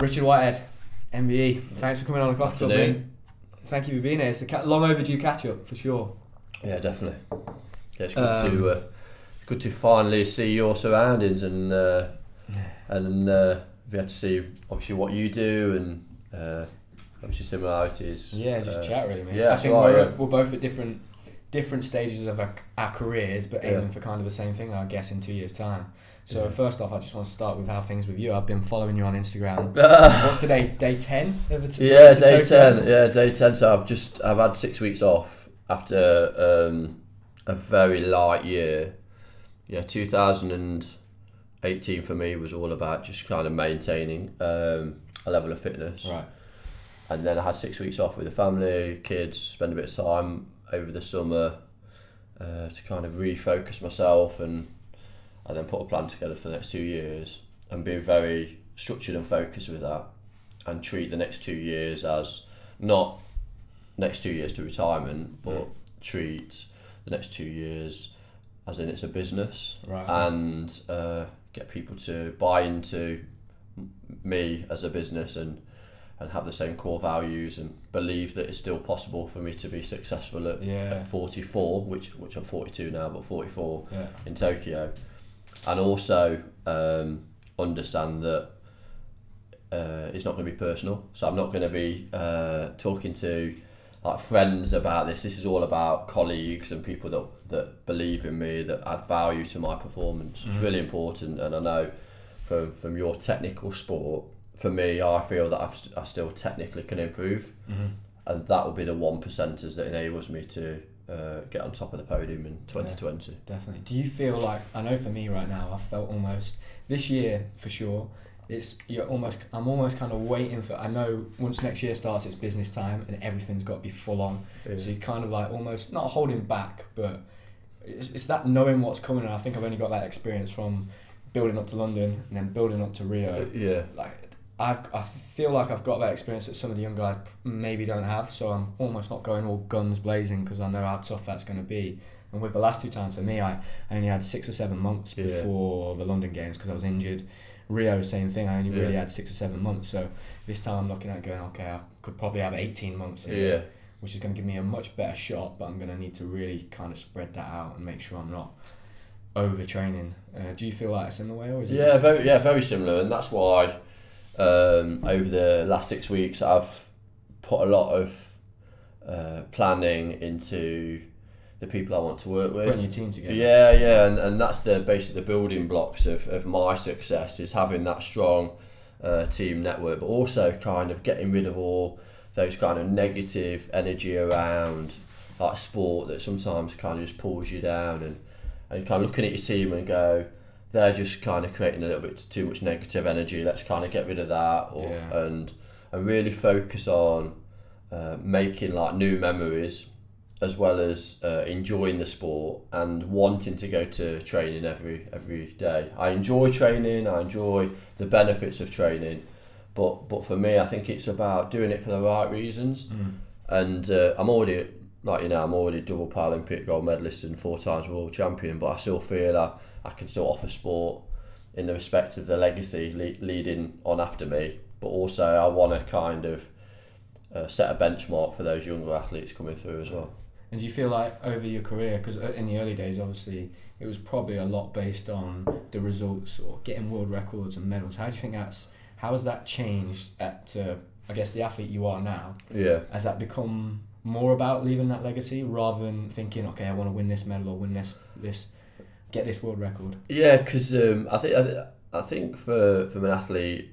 Richard Whitehead MBE, thanks for coming on the Coffee Club, mate. Thank you for being here. It's a long overdue catch up for sure. Yeah, definitely. Yeah, it's good to finally see your surroundings and we had to see obviously what you do and obviously similarities. Yeah, just chat really, mate. Yeah, I think we're both at different stages of our careers, but aiming for kind of the same thing, I guess, in 2 years' time. So first off, I just want to start with how things with you. I've been following you on Instagram. What's today? Day 10? Yeah, day 10. Yeah, day 10. So I've had 6 weeks off after a very light year. Yeah, 2018 for me was all about just kind of maintaining a level of fitness. Right. And then I had 6 weeks off with the family, kids, spend a bit of time over the summer to kind of refocus myself and then put a plan together for the next 2 years and be very structured and focused with that and treat the next 2 years as not next 2 years to retirement, but treat the next 2 years as in it's a business, right, and get people to buy into me as a business and have the same core values and believe that it's still possible for me to be successful at 44, which I'm 42 now, but 44 in Tokyo. And also understand that it's not going to be personal. So I'm not going to be talking to like friends about this. This is all about colleagues and people that believe in me, that add value to my performance. It's really important. And I know from your technical sport, for me, I feel that I still technically can improve. And that will be the 1%ers that enables me to get on top of the podium in 2020. Yeah, definitely. Do you feel like, I know for me right now, I felt almost this year for sure, I'm almost kind of waiting for, I know once next year starts it's business time and everything's got to be full on. So you're kind of like almost not holding back, but it's that knowing what's coming. And I think I've only got that experience from building up to London and then building up to Rio. I feel like I've got that experience that some of the young guys maybe don't have, so I'm almost not going all guns blazing because I know how tough that's going to be. And with the last 2 times for me, I only had 6 or 7 months before the London Games because I was injured. Rio, same thing, I only really had 6 or 7 months. So this time I'm looking at going, okay, I could probably have 18 months in, which is going to give me a much better shot, but I'm going to need to really kind of spread that out and make sure I'm not overtraining. Do you feel like it's in the way, or is it very similar, and that's why over the last 6 weeks I've put a lot of planning into the people I want to work with, putting your team together. And that's basically the building blocks of my success, is having that strong team network, but also kind of getting rid of all those kind of negative energy around like sport that sometimes kind of just pulls you down, and kind of looking at your team and go, they're just kind of creating a little bit too much negative energy, let's kind of get rid of that, and really focus on making like new memories, as well as enjoying the sport and wanting to go to training every day. I enjoy training, I enjoy the benefits of training, but for me I think it's about doing it for the right reasons. And I'm already double Paralympic gold medalist and 4 times world champion, but I still feel I can still offer sport in the respect of the legacy leading on after me, but also I want to kind of set a benchmark for those younger athletes coming through as well. And do you feel like over your career, because in the early days obviously it was probably a lot based on the results or getting world records and medals, how do you think how has that changed I guess the athlete you are now? Has that become more about leaving that legacy rather than thinking, okay, I want to win this medal or win this get this world record? Yeah, because I think for an athlete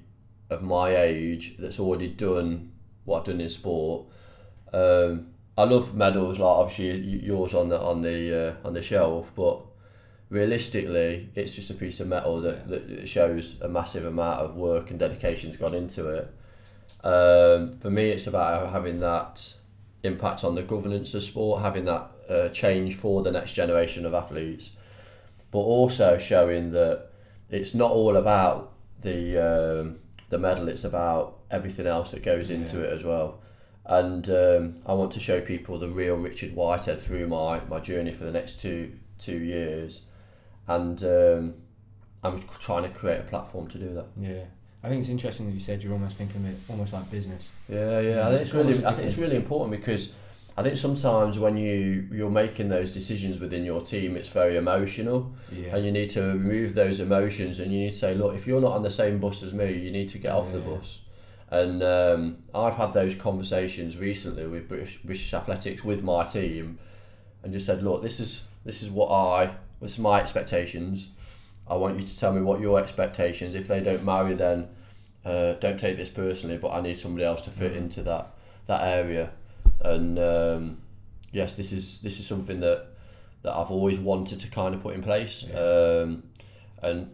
of my age that's already done what I've done in sport, I love medals, like obviously yours on the shelf, but realistically it's just a piece of metal that shows a massive amount of work and dedication's gone into it. For me it's about having that impact on the governance of sport, having that change for the next generation of athletes, but also showing that it's not all about the medal, it's about everything else that goes into it as well. And I want to show people the real Richard Whitehead through my journey for the next two years, and I'm trying to create a platform to do that. Yeah, I think it's interesting that you said you're almost thinking of it almost like business. Yeah. I think it's really important, because I think sometimes when you're making those decisions within your team, it's very emotional, and you need to remove those emotions, and you need to say, look, if you're not on the same bus as me, you need to get off the bus. And I've had those conversations recently with British Athletics with my team, and just said, look, this is my expectations. I want you to tell me what your expectations. If they don't marry, then don't take this personally, but I need somebody else to fit into that area. And yes, this is something that I've always wanted to kind of put in place. And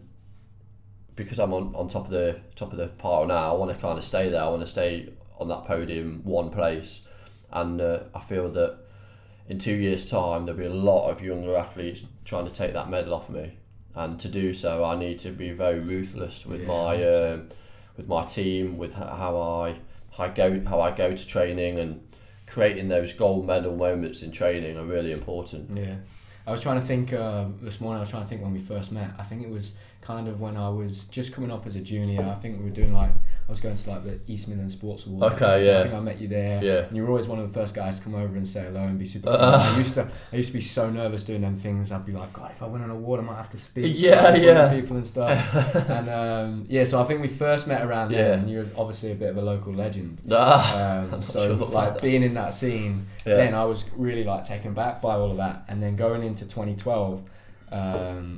because I'm on top of the pile now, I want to kind of stay there. I want to stay on that podium, one place, and I feel that in 2 years' time there'll be a lot of younger athletes trying to take that medal off me, and to do so I need to be very ruthless with my team, with how I go to training, and creating those gold medal moments in training are really important. Yeah, I was trying to think this morning. I was trying to think when we first met. I think it was kind of when I was just coming up as a junior. I think we were doing I was going to the East Midlands Sports Awards. Okay, yeah. I think I met you there. Yeah. And you were always one of the first guys to come over and say hello and be super fun. I used to be so nervous doing them things. I'd be like, God, if I win an award, I might have to speak. To people and stuff. And so I think we first met around then, and you're obviously a bit of a local legend. So being in that scene, then I was really taken back by all of that. And then going into 2012.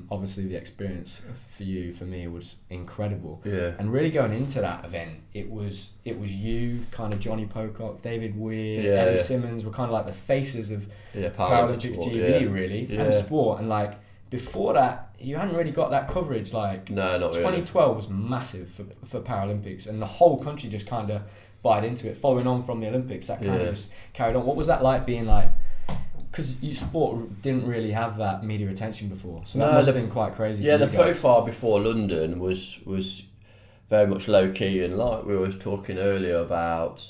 Obviously the experience for me was incredible, and really going into that event, it was you, kind of Johnny Pocock, David Weir, Ellie Simmons were kind of the faces of Paralympics sport, GB really, and sport, and before that you hadn't really got that coverage. No, not 2012 was massive for Paralympics, and the whole country just kind of bought into it, following on from the Olympics. That kind of just carried on. What was that like being because sport didn't really have that media attention before, so that must have been quite crazy. Yeah, the profile before London was very much low key, and like we were talking earlier about,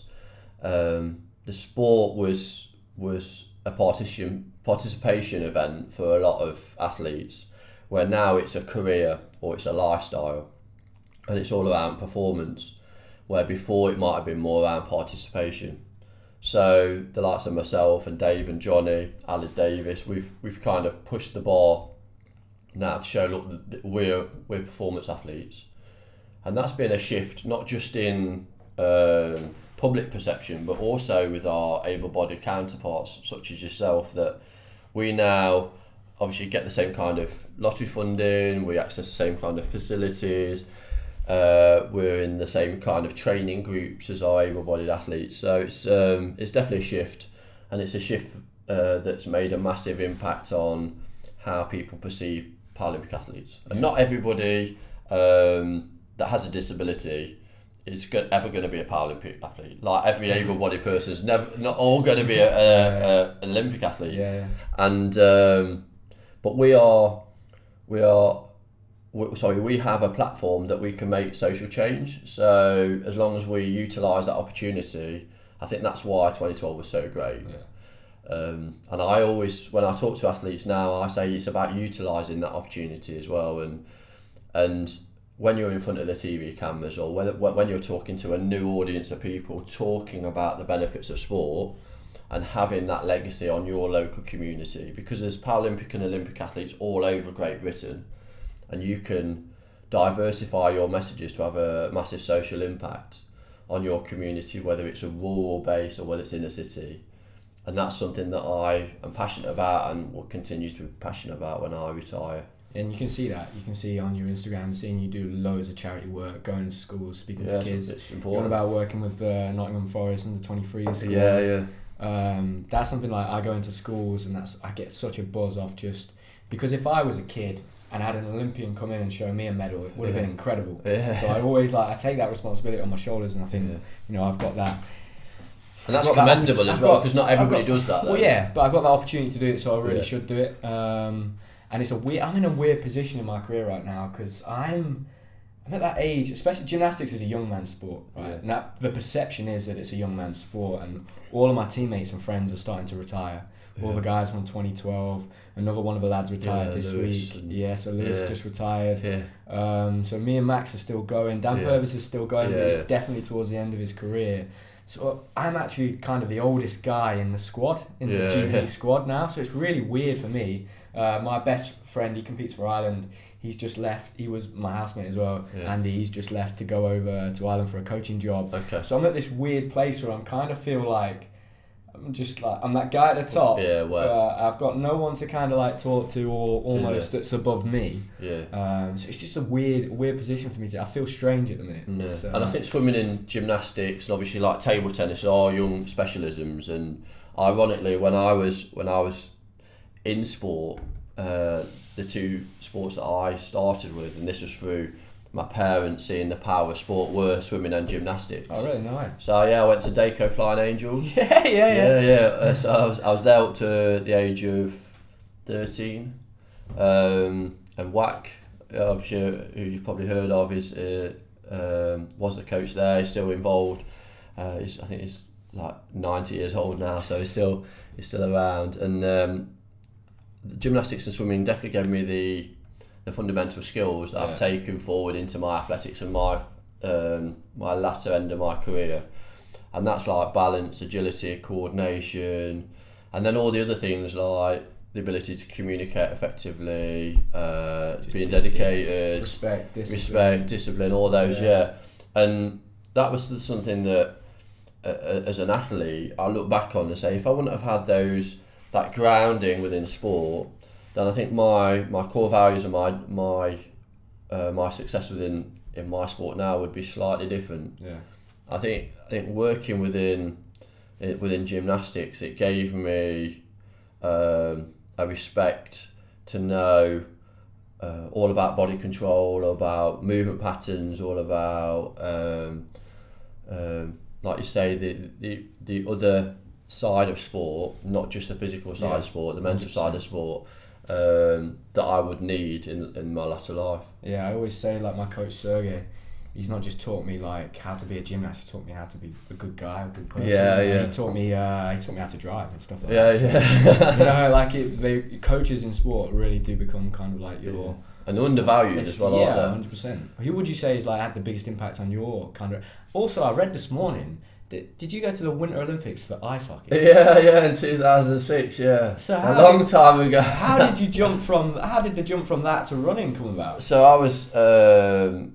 the sport was a participation event for a lot of athletes, where now it's a career or it's a lifestyle, and it's all around performance, where before it might have been more around participation. So the likes of myself and Dave and Johnny, Ali Davis, we've kind of pushed the bar now to show, look, that we're performance athletes, and that's been a shift not just in public perception, but also with our able-bodied counterparts such as yourself, that we now obviously get the same kind of lottery funding, we access the same kind of facilities. We're in the same kind of training groups as our able-bodied athletes, so it's definitely a shift, and it's a shift that's made a massive impact on how people perceive Paralympic athletes. And not everybody that has a disability is ever going to be a Paralympic athlete. Every able-bodied person is not all going to be an Olympic athlete. And but we have a platform that we can make social change. So as long as we utilise that opportunity, I think that's why 2012 was so great. And I always, when I talk to athletes now, I say it's about utilising that opportunity as well. And when you're in front of the TV cameras, or when you're talking to a new audience of people, talking about the benefits of sport and having that legacy on your local community, because there's Paralympic and Olympic athletes all over Great Britain, and you can diversify your messages to have a massive social impact on your community, whether it's a rural base or whether it's in a city. And that's something that I am passionate about and will continue to be passionate about when I retire. And you can see that. You can see on your Instagram, seeing you do loads of charity work, going to schools, speaking to kids. It's important. You're on about working with Nottingham Forest and the 23s. That's something I go into schools, and I get such a buzz off, just because if I was a kid and had an Olympian come in and show me a medal, it would have been incredible. So I always I take that responsibility on my shoulders, and I think I've got that. And that's commendable as well, because not everybody does that. Though. Well, but I've got the opportunity to do it, so I really should do it. And I'm in a weird position in my career right now, because I'm at that age, especially gymnastics is a young man's sport, right? And the perception is that it's a young man's sport, and all of my teammates and friends are starting to retire. All the guys from 2012, another one of the lads retired this week. So Lewis just retired. So me and Max are still going. Dan Purvis is still going, but he's definitely towards the end of his career. So I'm actually kind of the oldest guy in the squad, in the GB squad now. So it's really weird for me. My best friend, he competes for Ireland. He's just left. He was my housemate as well, Andy. He's just left to go over to Ireland for a coaching job. Okay. So I'm at this weird place where I'm kind of feel like I'm that guy at the top. Yeah, well, I've got no one to kind of like talk to or almost that's above me. Yeah. So it's just a weird position for me I feel strange at the minute. Yeah. And I think swimming and gymnastics and obviously like table tennis are young specialisms. And ironically, when I was in sport, the two sports that I started with, and this was through my parents seeing the power of sport, were swimming and gymnastics. Oh, really? Nice. So I went to Daco Flying Angels. Yeah. So I was there up to the age of 13, and WAC, obviously, who you've probably heard of, is was the coach there. He's still involved. I think he's like 90 years old now, so he's still around. And gymnastics and swimming definitely gave me the fundamental skills that I've taken forward into my athletics and my latter end of my career, and that's like balance, agility, coordination, and then all the other things like the ability to communicate effectively, being dedicated, respect, discipline, all those, and that was something that as an athlete I look back on and say, if I wouldn't have had that grounding within sport, then I think my core values and my success in my sport now would be slightly different. Yeah. I think working within gymnastics, it gave me a respect to know all about body control, all about movement patterns, all about like you say, the other side of sport, not just the physical side of sport, the mental 100%. Side of sport, that I would need in my latter life. Yeah, I always say, like, my coach Sergey, he's not just taught me like how to be a gymnast, he taught me how to be a good guy, a good person. He taught me how to drive and stuff like that. So, you know, like coaches in sport really do become kind of like your and undervalued as well. Yeah, 100%. Who would you say is like had the biggest impact on your kind of? Also, I read this morning. Did you go to the Winter Olympics for ice hockey? Yeah, in 2006, yeah. So a long time ago. How did the jump from that to running come about? So I was, I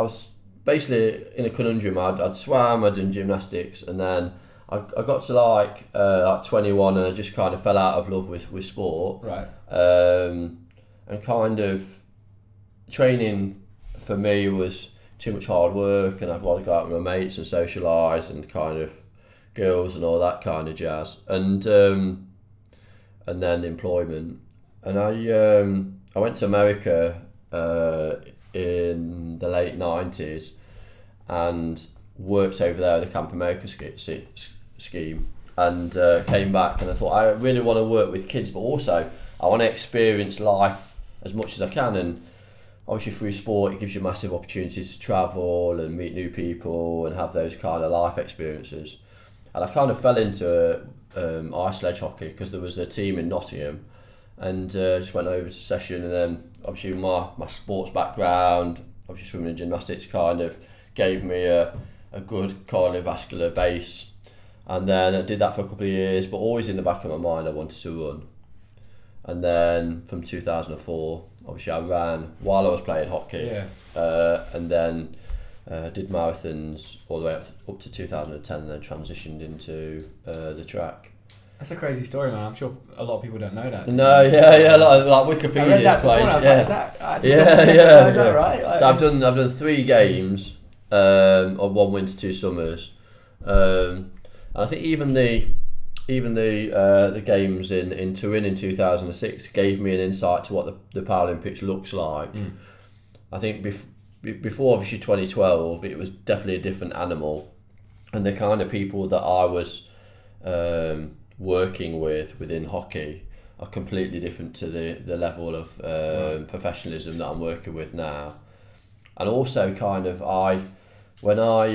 was basically in a conundrum. I'd swam, I'd done gymnastics, and then I got to like 21, and I just kind of fell out of love with sport. Right. And kind of training for me was too much hard work, and I'd rather go out with my mates and socialise and kind of girls and all that kind of jazz, and then employment. And I went to America in the late 90s and worked over there with the Camp America scheme, and came back, and I thought I really want to work with kids, but also I want to experience life as much as I can. And obviously through sport it gives you massive opportunities to travel and meet new people and have those kind of life experiences. And I kind of fell into ice sledge hockey because there was a team in Nottingham, and just went over to session. And then obviously my sports background, obviously swimming and gymnastics, kind of gave me a good cardiovascular base. And then I did that for a couple of years, but always in the back of my mind I wanted to run. And then from 2004, obviously I ran while I was playing hockey, and then did marathons all the way up to 2010, and then transitioned into the track. That's a crazy story, man. I'm sure a lot of people don't know that. No, like Wikipedia. I read that this morning. I was like, is that right? Like, so I've done 3 games, on 1 winter, 2 summers, and I think even the games in Turin in 2006 gave me an insight to what the Paralympics looks like. I think before obviously 2012 it was definitely a different animal, and the kind of people that I was working within hockey are completely different to the level of professionalism that I'm working with now. And also kind of when I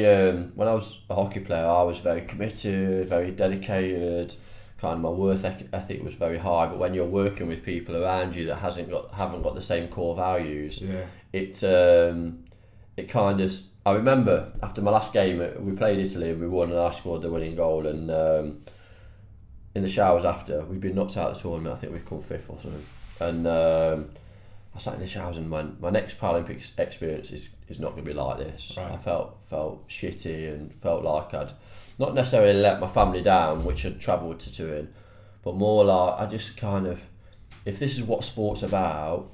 was a hockey player, I was very committed, very dedicated, kind of my ethic was very high. But when you're working with people around you that haven't got the same core values, it kind of. I remember after my last game, we played Italy and we won, and I scored the winning goal. And in the showers after, we'd been knocked out of the tournament. I think we'd come 5th or something. And I sat in the showers and went, my next Paralympic experience is not going to be like this. Right. I felt shitty and felt like I'd not necessarily let my family down, which had travelled to Turin, but more like I just kind of, if this is what sport's about,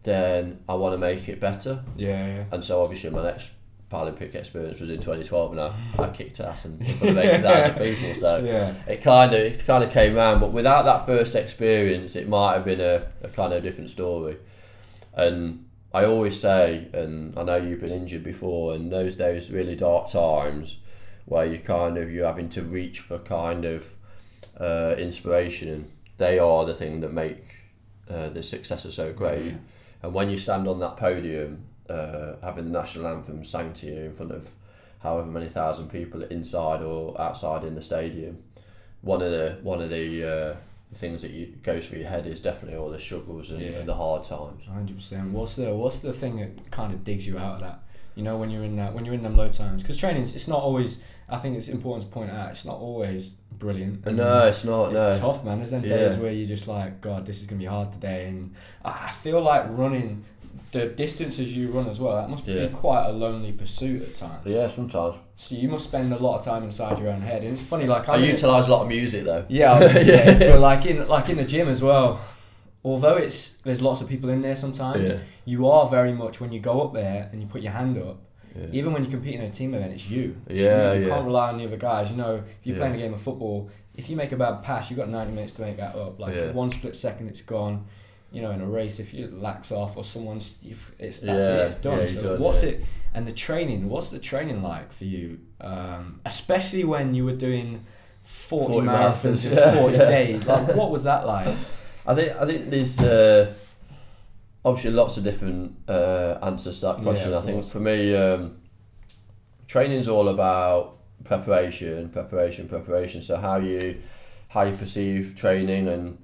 then I want to make it better. Yeah. And so obviously my next Paralympic experience was in 2012, and I kicked ass in front of 80,000 people. So it kind of came round. But without that first experience, it might have been a kind of different story. And I always say, and I know you've been injured before, and those really dark times where you're having to reach for kind of inspiration, they are the thing that make the success so great. And when you stand on that podium, having the national anthem sang to you in front of however many thousand people inside or outside in the stadium, one of the things that goes through your head is definitely all the struggles and the hard times. 100%. What's the thing that kind of digs you out of that? You know, when you're in them low times, because training, it's not always. I think it's important to point out, it's not always brilliant. No, it's not. It's tough, man. There's them days where you're just like, God, this is gonna be hard today, and I feel like running. The distances you run as well, that must be quite a lonely pursuit at times. Yeah, sometimes. So you must spend a lot of time inside your own head, and it's funny. Like I utilise a lot of music though. Yeah, I was gonna say, but like in the gym as well. Although there's lots of people in there sometimes, you are very much, when you go up there and you put your hand up. Even when you compete in a team event, it's you. You can't rely on the other guys. You know, if you're playing a game of football, if you make a bad pass, you've got 90 minutes to make that up. Like one split second, it's gone. You know, in a race, if you lax off or it's done. So what's it? And what's the training like for you? Especially when you were doing 40 marathons in 40 days. Like, what was that like? I think there's obviously lots of different answers to that question. I think for me, training's all about preparation. So how you perceive training, and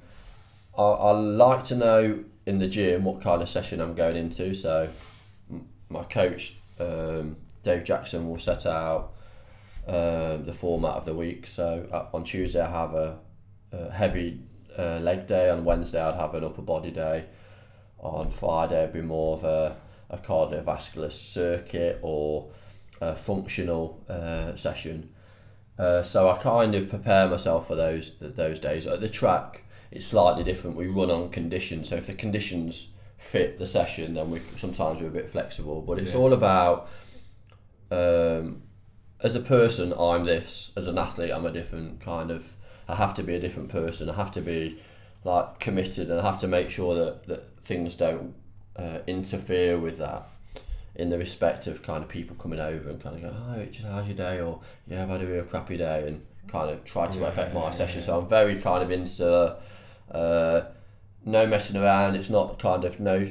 I like to know in the gym what kind of session I'm going into. So my coach, Dave Jackson, will set out the format of the week. So on Tuesday I have a heavy leg day. On Wednesday I'd have an upper body day. On Friday it'd be more of a cardiovascular circuit or a functional session. So I kind of prepare myself for those days. At the track, it's slightly different. We run on conditions, so if the conditions fit the session, then sometimes we're a bit flexible. But it's all about, as a person, I'm this. As an athlete, I'm a different kind of. I have to be a different person. I have to be like committed, and I have to make sure that things don't interfere with that. In the respect of kind of people coming over and kind of go, "Hi Richard, how's your day?" Or "Yeah, I've had a real crappy day," and kind of try to affect my session. So I'm very kind of into. No messing around. It's not kind of no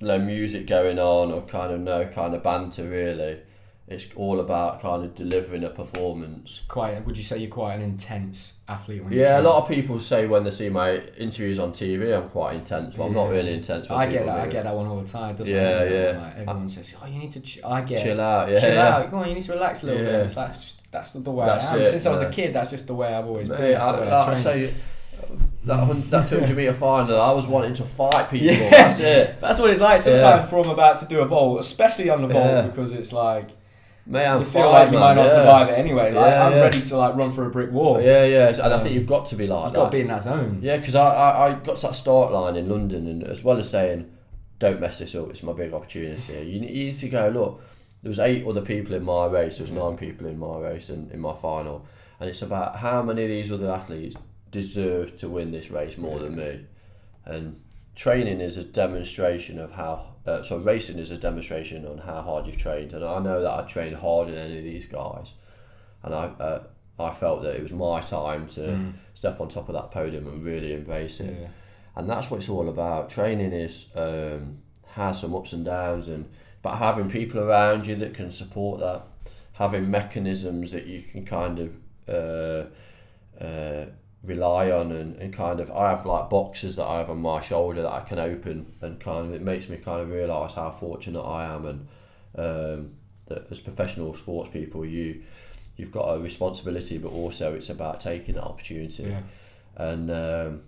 music going on or kind of no kind of banter really. It's all about kind of delivering a performance. Would you say you're quite an intense athlete? When a lot of people say when they see my interviews on TV, I'm quite intense, but I'm not really intense. I get that one all the time. Doesn't it? Like everyone says, "Oh, you need to chill out. Chill out. Come on, you need to relax a little bit." It's like that's the way I am. Since I was a kid, that's just the way I've always been. I say. That 200 metre final, I was wanting to fight people. That's it. That's what it's like sometimes from about to do a vault, especially on the vault, because it's like you feel like you might not survive it anyway. Like I'm ready to like run for a brick wall. And I think you've got to be like that. You've got to be in that zone. Yeah, because I got to that start line in London, and as well as saying, don't mess this up, it's my big opportunity. You need to go, look, there was 8 other people in my race, there was 9 people in my race and in my final, and it's about how many of these other athletes deserve to win this race more than me. And training is a demonstration of how racing is a demonstration on how hard you've trained, and I know that I trained harder than any of these guys, and I felt that it was my time to step on top of that podium and really embrace it. And that's what it's all about. Training is has some ups and downs, but having people around you that can support that, having mechanisms that you can kind of rely on, and kind of I have like boxes that I have on my shoulder that I can open, and kind of it makes me kind of realise how fortunate I am, and that as professional sports people you've got a responsibility, but also it's about taking that opportunity. Yeah. And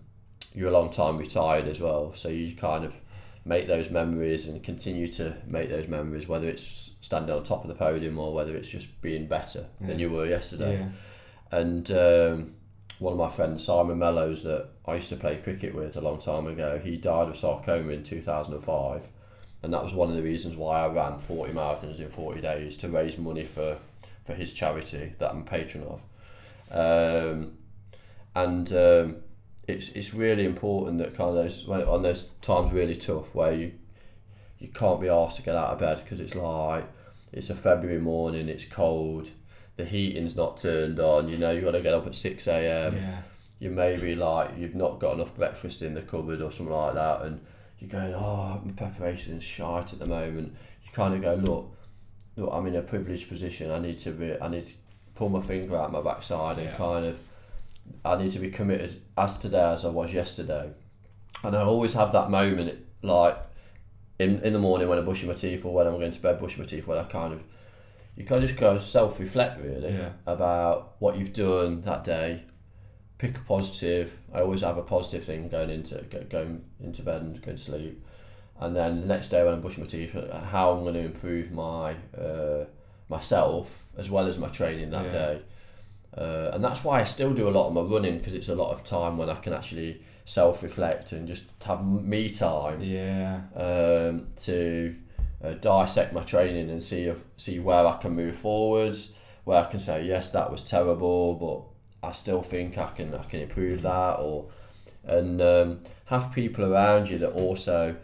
you're a long time retired as well, so you kind of make those memories and continue to make those memories, whether it's standing on top of the podium or whether it's just being better than you were yesterday. Yeah. And one of my friends, Simon Mellows, that I used to play cricket with a long time ago, he died of sarcoma in 2005, and that was one of the reasons why I ran 40 marathons in 40 days, to raise money for his charity that I'm a patron of. It's really important that kind of on those times really tough where you can't be asked to get out of bed, because it's like it's a February morning, it's cold, the heating's not turned on, you know, you've got to get up at 6 a.m. Yeah. You maybe like you've not got enough breakfast in the cupboard or something like that, and you're going, oh, my preparation's shite at the moment. You kind of go, look, I'm in a privileged position. I need to pull my finger out my backside and kind of, I need to be committed as today as I was yesterday. And I always have that moment, like in the morning when I'm brushing my teeth, or when I'm going to bed brushing my teeth, where you can just go self-reflect really about what you've done that day. Pick a positive. I always have a positive thing going into bed and going to sleep. And then the next day when I'm brushing my teeth, how I'm going to improve my myself as well as my training that day. And that's why I still do a lot of my running, because it's a lot of time when I can actually self-reflect and just have me time to dissect my training and see where I can move forwards, where I can say, yes, that was terrible, but I still think I can improve that, and have people around you that also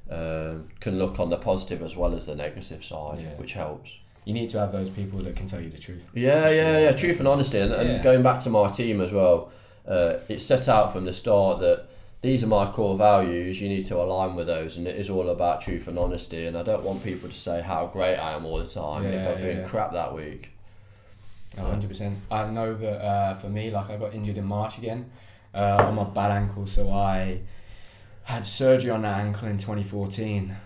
can look on the positive as well as the negative side, which helps. You need to have those people that can tell you the truth. Yeah, truth and honesty. And going back to my team as well, it's set out from the start that these are my core values, you need to align with those, and it is all about truth and honesty, and I don't want people to say how great I am all the time if I've been crap that week. 100%. I know that for me, like I got injured in March again on my bad ankle, so I had surgery on that ankle in 2014.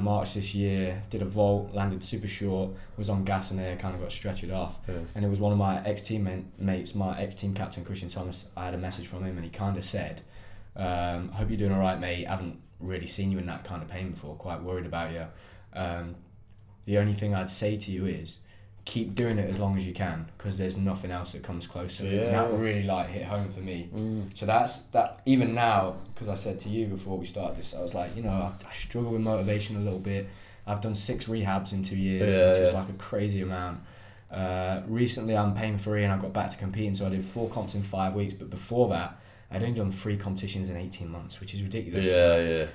March this year, did a vault, landed super short, was on gas and air, kind of got stretchered off. And it was one of my ex-teammates, my ex-team captain, Christian Thomas. I had a message from him and he kind of said, hope you're doing all right, mate. I haven't really seen you in that kind of pain before, quite worried about you. The only thing I'd say to you is keep doing it as long as you can, because there's nothing else that comes close to it. And that really like hit home for me. So that even now, because I said to you before we started this, I was like, you know, I struggle with motivation a little bit. I've done 6 rehabs in 2 years, which is like a crazy amount. Recently I'm pain free and I got back to competing, so I did 4 comps in 5 weeks, but before that I'd only done 3 competitions in 18 months, which is ridiculous.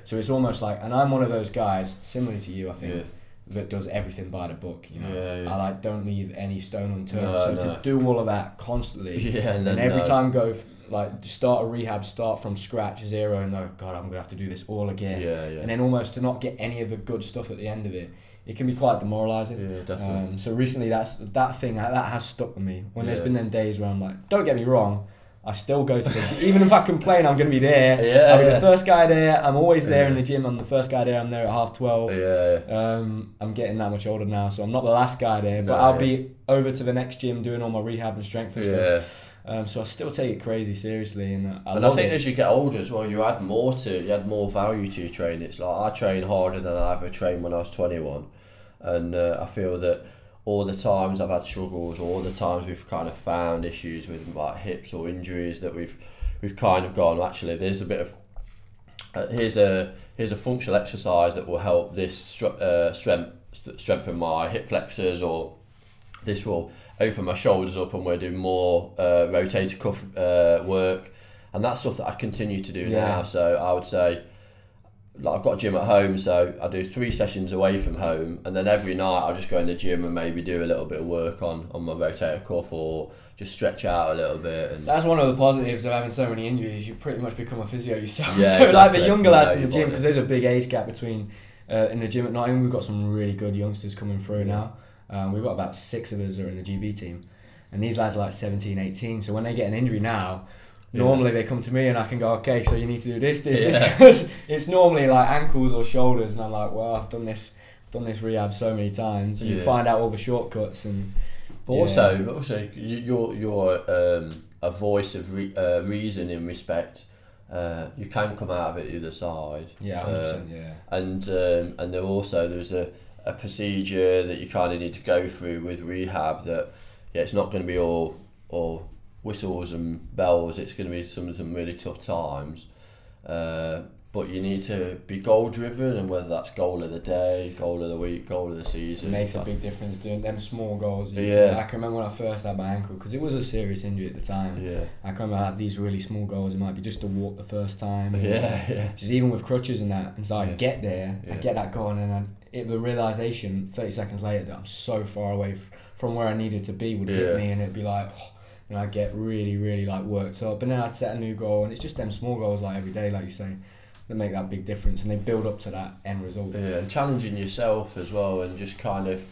So it's almost like, and I'm one of those guys similar to you, I think, that does everything by the book, you know. I like don't leave any stone unturned. To do all of that constantly, and every time go like start a rehab, start from scratch, 0, and oh god, I'm gonna have to do this all again. And then almost to not get any of the good stuff at the end of it, it can be quite demoralising. Definitely. So recently that has stuck with me. When there's been them days where I'm like, don't get me wrong, I still go to the gym. Even if I complain, I'm going to be there. I'll be the first guy there. I'm always there in the gym. I'm the first guy there. I'm there at 12:30. I'm getting that much older now, so I'm not the last guy there. But I'll be over to the next gym doing all my rehab and strength and stuff. So I still take it crazy seriously. And I think as you get older as well, you add more value to your training. It's like I train harder than I ever trained when I was 21. And I feel that all the times I've had struggles, or all the times we've kind of found issues with like hips or injuries, that we've kind of gone, actually there's a bit of here's a functional exercise that will help this strengthen my hip flexors, or this will open my shoulders up and we'll do more rotator cuff work, and that's stuff that I continue to do now. So I would say, like, I've got a gym at home, so I do 3 sessions away from home, and then every night I'll just go in the gym and maybe do a little bit of work on my rotator cuff, or just stretch out a little bit. And that's one of the positives of having so many injuries. You pretty much become a physio yourself. Yeah, so exactly. Like the younger lads in the gym, because there's a big age gap between in the gym at Nottingham. We've got some really good youngsters coming through now. We've got about 6 of us are in the GB team, and these lads are like 17, 18. So when they get an injury now, Normally they come to me and I can go, okay, so you need to do this, because it's normally like ankles or shoulders, and I'm like, well, I've done this rehab so many times. You find out all the shortcuts, and but also you're a voice of reason in respect. You can come out of it the other side. Yeah, 100%, yeah. And there's a procedure that you kind of need to go through with rehab that it's not going to be all whistles and bells. It's going to be some really tough times. But you need to be goal driven, and whether that's goal of the day, goal of the week, goal of the season. It makes a big difference doing them small goals. Yeah. I can remember when I first had my ankle, because it was a serious injury at the time. Yeah. I can remember I had these really small goals. It might be just to walk the first time. Yeah. Just even with crutches and that. And so I get there, I get that goal, and the realisation 30 seconds later that I'm so far away from where I needed to be would hit me, and it'd be like, and I'd get really, really like worked up. But then I'd set a new goal, and it's just them small goals like every day, like you say, that make that big difference, and they build up to that end result. Yeah, and challenging yourself as well, and just kind of,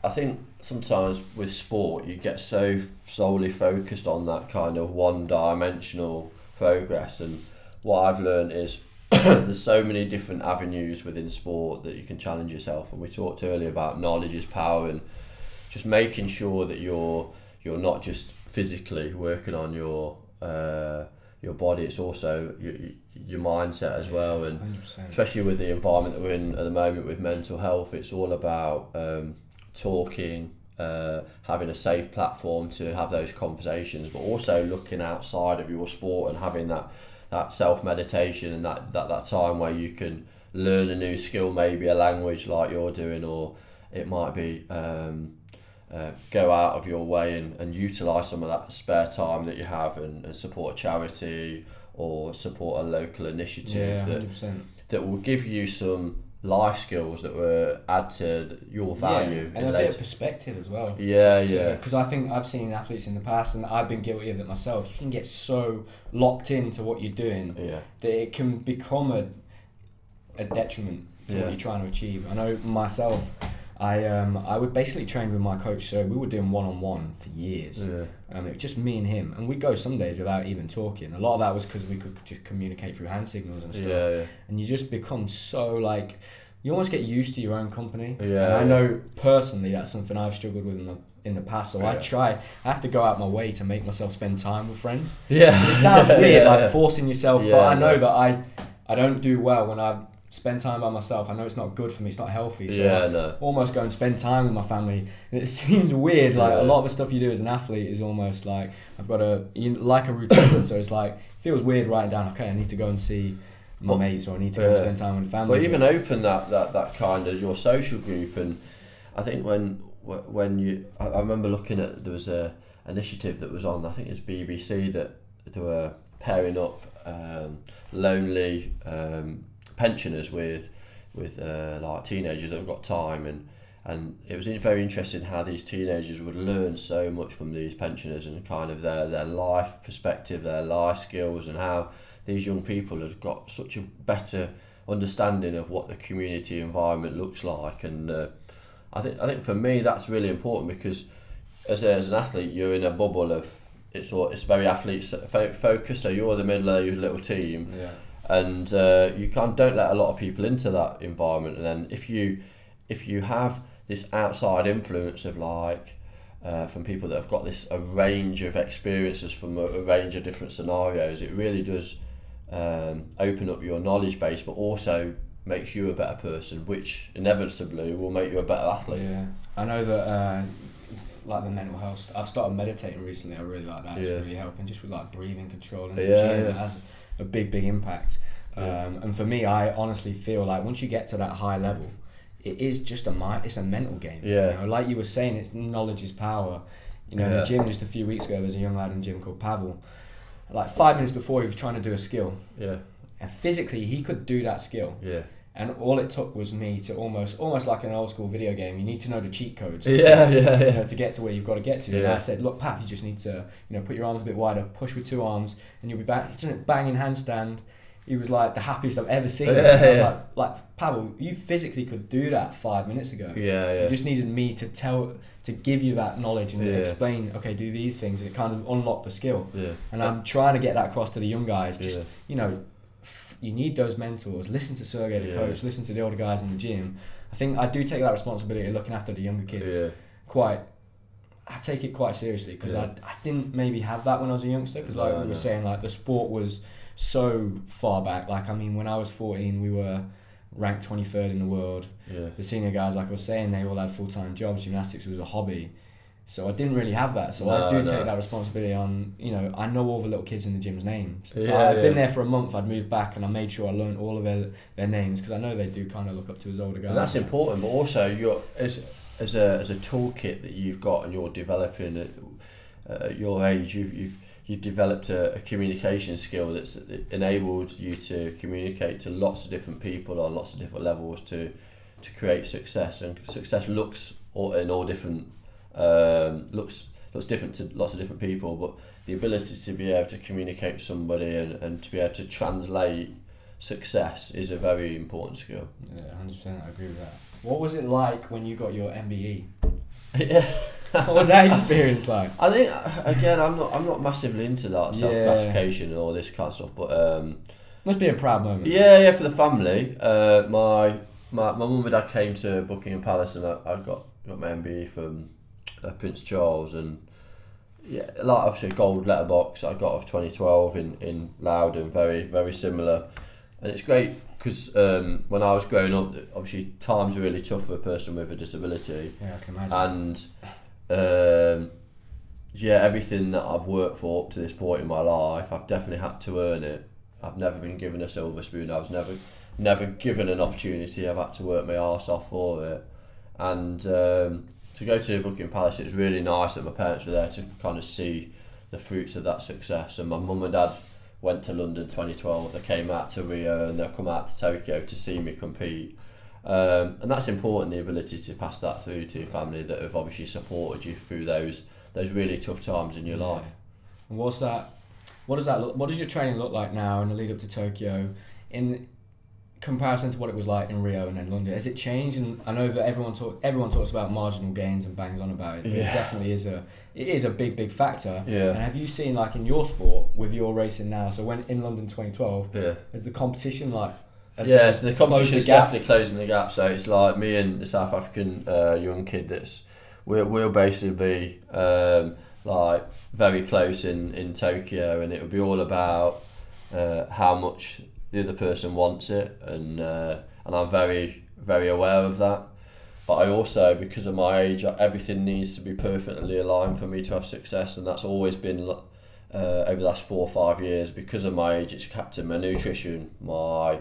I think sometimes with sport you get so solely focused on that kind of one-dimensional progress, and what I've learned is there's so many different avenues within sport that you can challenge yourself. And we talked earlier about knowledge is power, and just making sure that you're not just physically working on your body, it's also your mindset as well. And 100%. especially with the environment that we're in at the moment with mental health, it's all about talking, having a safe platform to have those conversations, but also looking outside of your sport and having that self-meditation and that time where you can learn a new skill, maybe a language like you're doing, or it might be go out of your way and utilise some of that spare time that you have and support a charity or support a local initiative that will give you some life skills that will add to your value. And a bit of perspective as well. Yeah. Because I think I've seen athletes in the past, and I've been guilty of it myself, you can get so locked into what you're doing that it can become a detriment to what you're trying to achieve. I know myself, I would basically train with my coach, so we were doing one-on-one for years. It was just me and him, and we'd go some days without even talking. A lot of that was because we could just communicate through hand signals and stuff. And you just become so like, you almost get used to your own company. And I know personally that's something I've struggled with in the past, so I have to go out my way to make myself spend time with friends. It sounds weird, like forcing yourself, but I know that I don't do well when I spend time by myself. I know it's not good for me, it's not healthy, so I almost go and spend time with my family. And it seems weird, like a lot of the stuff you do as an athlete is almost like I've got a routine, so it's like, it feels weird writing down, okay, I need to go and see my mates, or I need to go and spend time with the family. But even open that kind of your social group. And I think when you, I remember looking at, there was a initiative that was on, I think it's BBC, that they were pairing up lonely pensioners with like teenagers that have got time, and it was very interesting how these teenagers would learn so much from these pensioners, and kind of their life perspective, their life skills, and how these young people have got such a better understanding of what the community environment looks like. And I think for me that's really important, because as an athlete you're in a bubble of it's very athlete focused, so you're the middle of your little team. And you don't let a lot of people into that environment. And then if you have this outside influence of like from people that have got a range of experiences from a range of different scenarios, it really does open up your knowledge base, but also makes you a better person, which inevitably will make you a better athlete. I know that like the mental health, I've started meditating recently. I really like that. It's really helping, just with like breathing control and it has a big impact. And for me, I honestly feel like once you get to that high level, it is just it's a mental game. You know, like you were saying, it's knowledge is power. You know, in the gym just a few weeks ago, there's a young lad in the gym called Pavel. Like 5 minutes before, he was trying to do a skill. And physically, he could do that skill. And all it took was me to almost like an old school video game. You need to know the cheat codes to get to where you've got to get to. And I said, look, Pav, you just need to put your arms a bit wider, push with 2 arms, and you'll be back. He's doing it banging handstand. he was like the happiest I've ever seen. Yeah, I was yeah. like, Pavel, you physically could do that 5 minutes ago. Yeah. You just needed me to give you that knowledge and explain, okay, do these things, and it kind of unlocked the skill. Yeah. And I'm trying to get that across to the young guys. Just, Yeah. you know, you need those mentors. Listen to Sergey, the coach. Listen to the older guys in the gym. I think I do take that responsibility of looking after the younger kids I take it quite seriously, because I didn't maybe have that when I was a youngster, because like we were saying, like the sport was so far back. Like, I mean, when I was 14, we were ranked 23rd in the world. The senior guys, like I was saying, they all had full-time jobs. Gymnastics was a hobby, so I didn't really have that. So I do take that responsibility on, you know, I know all the little kids in the gym's names. I've been there for a month. I'd moved back and I made sure I learned all of their names, because I know they do kind of look up to us older guys. And that's important, but also you're as a toolkit that you've got and you're developing at your age, you've developed a communication skill that's enabled you to communicate to lots of different people on lots of different levels to create success. And success looks different to lots of different people, but the ability to be able to communicate with somebody and to be able to translate success is a very important skill. Yeah, 100%. I agree with that. What was it like when you got your MBE? Yeah. What was that experience like? I think, again, I'm not massively into that self-gratification and all this kind of stuff, but must be a proud moment. Yeah, for the family. My mum and dad came to Buckingham Palace, and I got my MBE from Prince Charles, and like obviously a gold letterbox I got of 2012 in Loudon, very very similar, and it's great because when I was growing up, obviously times are really tough for a person with a disability. Yeah, I can imagine. And everything that I've worked for up to this point in my life, I've definitely had to earn it. I've never been given a silver spoon. I was never given an opportunity. I've had to work my arse off for it. And to go to Buckingham Palace, it was really nice that my parents were there to kind of see the fruits of that success. And my mum and dad went to London 2012. They came out to Rio and they'll come out to Tokyo to see me compete. And that's important, the ability to pass that through to your family that have obviously supported you through those really tough times in your life. And what does your training look like now in the lead up to Tokyo in comparison to what it was like in Rio and then London? Has it changed? And I know that everyone talks about marginal gains and bangs on about it, but it definitely is a big factor. And have you seen, like in your sport with your racing now, so when in London 2012, is the competition like so the competition is definitely closing the gap. So it's like me and the South African young kid we'll basically be like very close in Tokyo, and it will be all about how much the other person wants it, and I'm very very aware of that. But I also, because of my age, everything needs to be perfectly aligned for me to have success, and that's always been over the last 4 or 5 years. Because of my age, it's captured my nutrition, my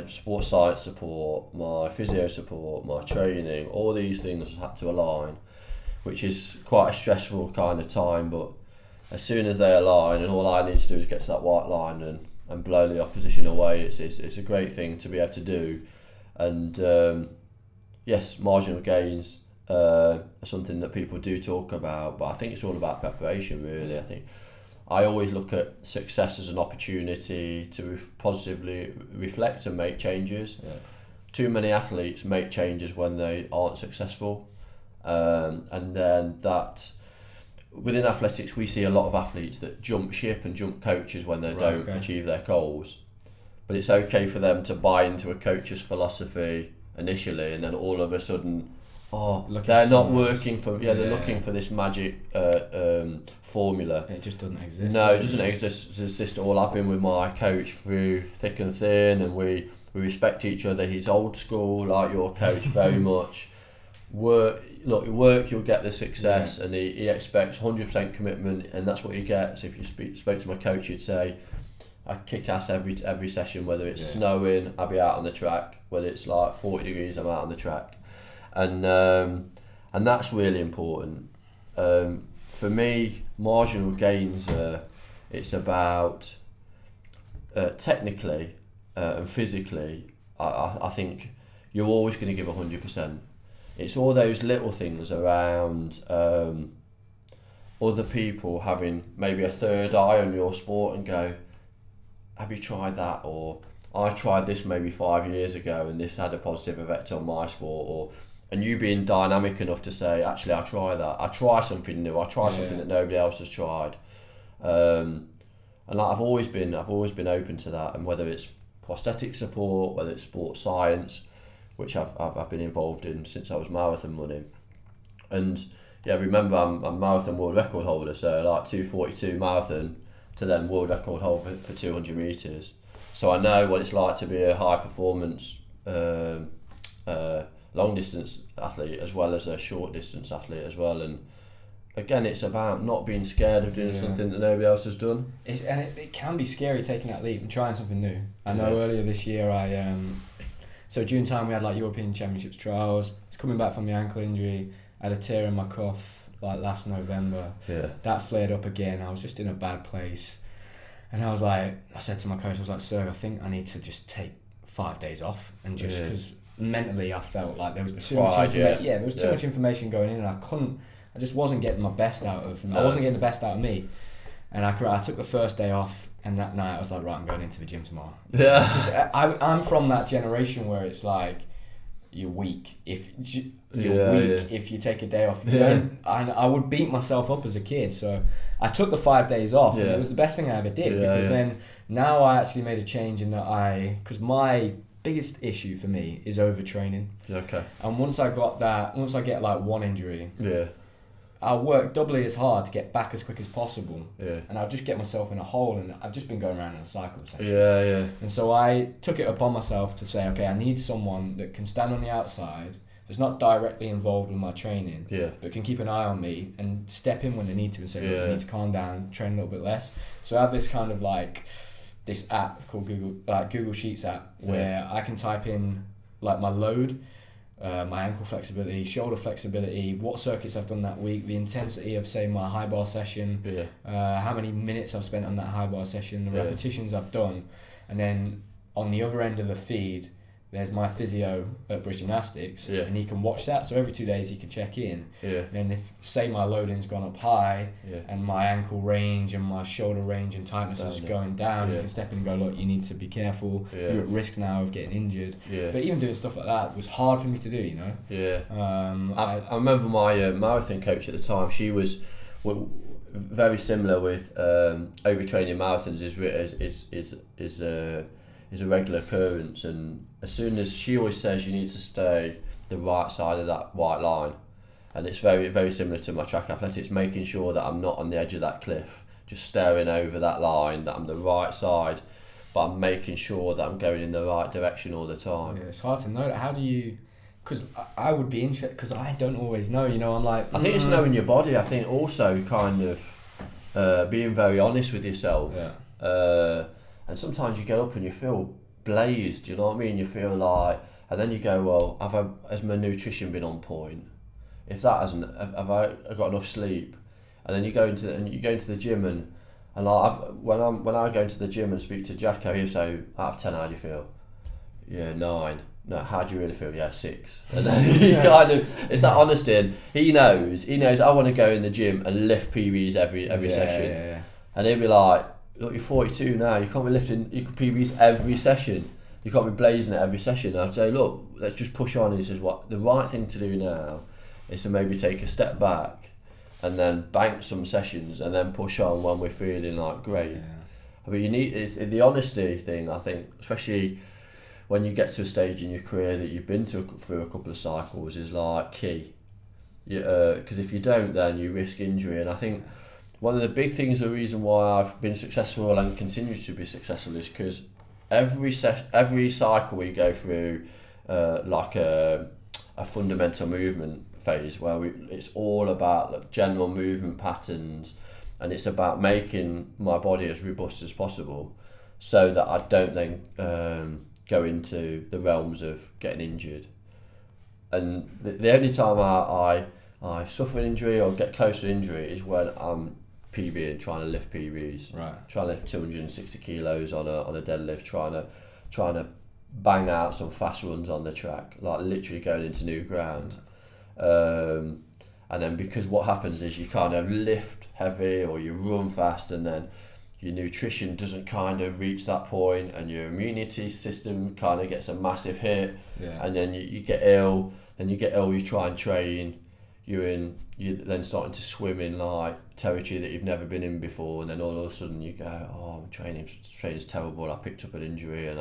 sports science support, my physio support, my training, all these things had to align, which is quite a stressful kind of time. But as soon as they align, and all I need to do is get to that white line and blow the opposition away, it's a great thing to be able to do. And yes, marginal gains are something that people do talk about, but I think it's all about preparation, really. I think I always look at success as an opportunity to positively reflect and make changes. Too many athletes make changes when they aren't successful, and then that within athletics we see a lot of athletes that jump ship and jump coaches when they don't achieve their goals. But it's okay for them to buy into a coach's philosophy initially, and then all of a sudden they're not working for they're looking for this magic formula. It just doesn't exist. No, it doesn't exist at all. I've been with my coach through thick and thin, and we respect each other. He's old school like your coach very much. Work, you'll get the success, and he expects 100% commitment, and that's what you get. So if you spoke to my coach, you'd say, I kick ass every session, whether it's snowing, I'll be out on the track, whether it's like 40 degrees, I'm out on the track. And that's really important. For me, marginal gains, it's about technically and physically, I think you're always going to give 100%. It's all those little things around other people having maybe a third eye on your sport and go, have you tried that, or I tried this maybe 5 years ago and this had a positive effect on my sport, or and you being dynamic enough to say, actually, I try that. I try something new. I try something that nobody else has tried. And like, I've always been open to that. And whether it's prosthetic support, whether it's sports science, which I've been involved in since I was marathon running. And yeah, remember I'm a marathon world record holder, so like 2:42 marathon to then world record holder for 200 meters. So I know what it's like to be a high performance long distance athlete as well as a short distance athlete as well. And again, it's about not being scared of doing something that nobody else has done. It can be scary taking that leap and trying something new. I know earlier this year so June time we had like European Championships trials. I was coming back from my ankle injury. I had a tear in my cuff like last November. Yeah. That flared up again. I was just in a bad place. And I said to my coach, I was like, sir, I think I need to just take 5 days off, and just because mentally I felt like there was too much information going in, and I just wasn't getting my best out of, I wasn't getting the best out of me. And I took the first day off, and that night I was like, right, I'm going into the gym tomorrow. Yeah. I'm from that generation where it's like, you're weak if you take a day off. And I would beat myself up as a kid, so I took the 5 days off, and it was the best thing I ever did, because then now I actually made a change in that because my biggest issue for me is overtraining. Okay. And once I get like one injury, I'll work doubly as hard to get back as quick as possible. Yeah. And I'll just get myself in a hole, and I've just been going around in a cycle essentially. Yeah. And so I took it upon myself to say, okay, I need someone that can stand on the outside, that's not directly involved with my training, but can keep an eye on me and step in when they need to and say, look, I need to calm down, train a little bit less. So I have this kind of like this app called Google Sheets app, where I can type in like my load, my ankle flexibility, shoulder flexibility, what circuits I've done that week, the intensity of, say, my high bar session, how many minutes I've spent on that high bar session, the repetitions I've done. And then on the other end of the feed, there's my physio at British Gymnastics, and he can watch that. So every 2 days he can check in. And then if, say, my loading's gone up high and my ankle range and my shoulder range and tightness is going down, he can step in and go, look, you need to be careful. You're at risk now of getting injured. But even doing stuff like that was hard for me to do, you know? I remember my marathon coach at the time, she was very similar with overtraining marathons is a regular occurrence, and as soon as she always says you need to stay the right side of that white line, and it's very, very similar to my track athletics, making sure that I'm not on the edge of that cliff just staring over that line, that I'm the right side, but I'm making sure that I'm going in the right direction all the time. It's hard to know that. How do you, because I would be interested, because I don't always know, you know, I'm like, I think it's knowing your body. I think also kind of being very honest with yourself. And sometimes you get up and you feel blazed, you know what I mean? You feel like, and then you go, well, has my nutrition been on point? If that hasn't, have I got enough sleep? And then you go into the gym, and like when I go into the gym and speak to Jacko, he'll say, out of 10, how do you feel? Yeah, 9. No, how do you really feel? Yeah, 6. And then he kind of, it's that honesty, and he knows I want to go in the gym and lift PBs every session. And he'll be like, look, you're 42 now, you can't be lifting PBs every session. You can't be blazing it every session. And I'd say, look, let's just push on. And he says, what the right thing to do now is to maybe take a step back and then bank some sessions and then push on when we're feeling like great. But you need, it's the honesty thing, I think, especially when you get to a stage in your career that you've been through a couple of cycles, is like key. Because if you don't, then you risk injury. And I think one of the big things, the reason why I've been successful and continue to be successful, is because every cycle we go through like a fundamental movement phase where it's all about like general movement patterns, and it's about making my body as robust as possible so that I don't then go into the realms of getting injured. And the only time I suffer an injury or get close to injury is when I'm PBing, trying to lift PBs, trying to lift 260 kilos on a deadlift, trying to bang out some fast runs on the track, like literally going into new ground. And then because what happens is you kind of lift heavy or you run fast, and then your nutrition doesn't kind of reach that point, and your immunity system kind of gets a massive hit, and then you get ill. Then you get ill, you try and train, you're then starting to swim in like territory that you've never been in before, and then all of a sudden you go, oh, training's terrible, I picked up an injury, and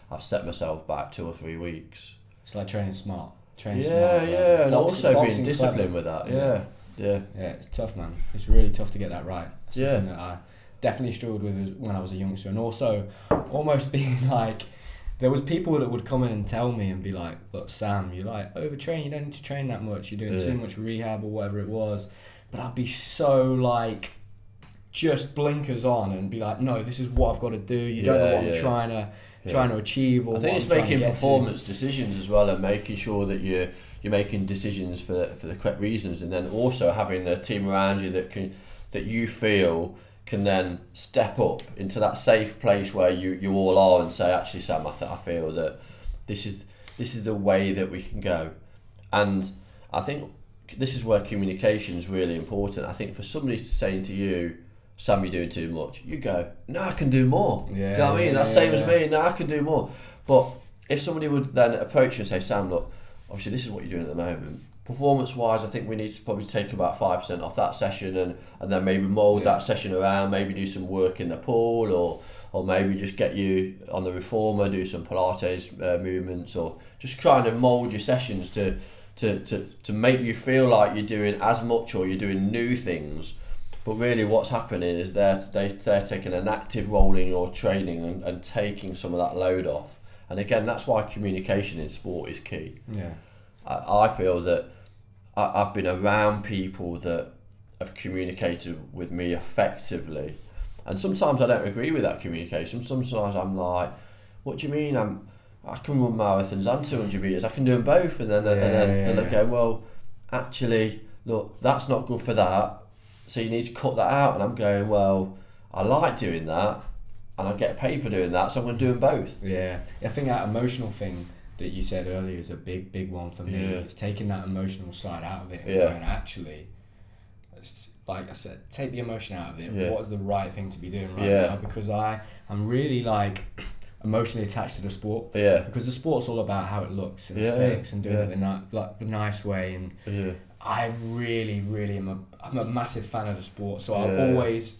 I've set myself back 2 or 3 weeks. It's like training smart. And also being disciplined with that. Yeah, it's tough, man. It's really tough to get that right. Something that I definitely struggled with when I was a youngster, and also almost being like, there was people that would come in and tell me and be like, look, Sam, you're like overtrained, you don't need to train that much, you're doing too much rehab or whatever it was. But I'd be so like, just blinkers on and be like, no, this is what I've got to do. You don't know what I'm trying to achieve. Or I think it's making performance decisions as well, and making sure that you're making decisions for the correct reasons, and then also having a team around you that you feel can then step up into that safe place where you all are and say, actually, Sam, I feel that this is the way that we can go. And I think this is where communication is really important. I think for somebody saying to you, Sam, you're doing too much, you go, no, I can do more. Do you know what I mean? That's same as me, no, I can do more. But if somebody would then approach you and say, Sam, look, obviously this is what you're doing at the moment. Performance-wise, I think we need to probably take about 5% off that session, and then maybe mould that session around, maybe do some work in the pool, or maybe just get you on the reformer, do some Pilates movements, or just trying to mould your sessions to make you feel like you're doing as much or you're doing new things. But really what's happening is they're taking an active role in your training and taking some of that load off. And again, that's why communication in sport is key. Yeah. I feel that I've been around people that have communicated with me effectively, and sometimes I don't agree with that communication. Sometimes I'm like, what do you mean? I can run marathons and 200 metres, I can do them both, and then they're going, well, actually, look, that's not good for that, so you need to cut that out. And I'm going, well, I like doing that and I get paid for doing that, so I'm going to do them both. Yeah, I think that emotional thing that you said earlier is a big one for me. It's taking that emotional side out of it and going, actually, like I said, take the emotion out of it. What is the right thing to be doing right now? Because I'm really like emotionally attached to the sport. Because the sport's all about how it looks and aesthetics and doing it the nice way. And I really I'm a massive fan of the sport. So I always,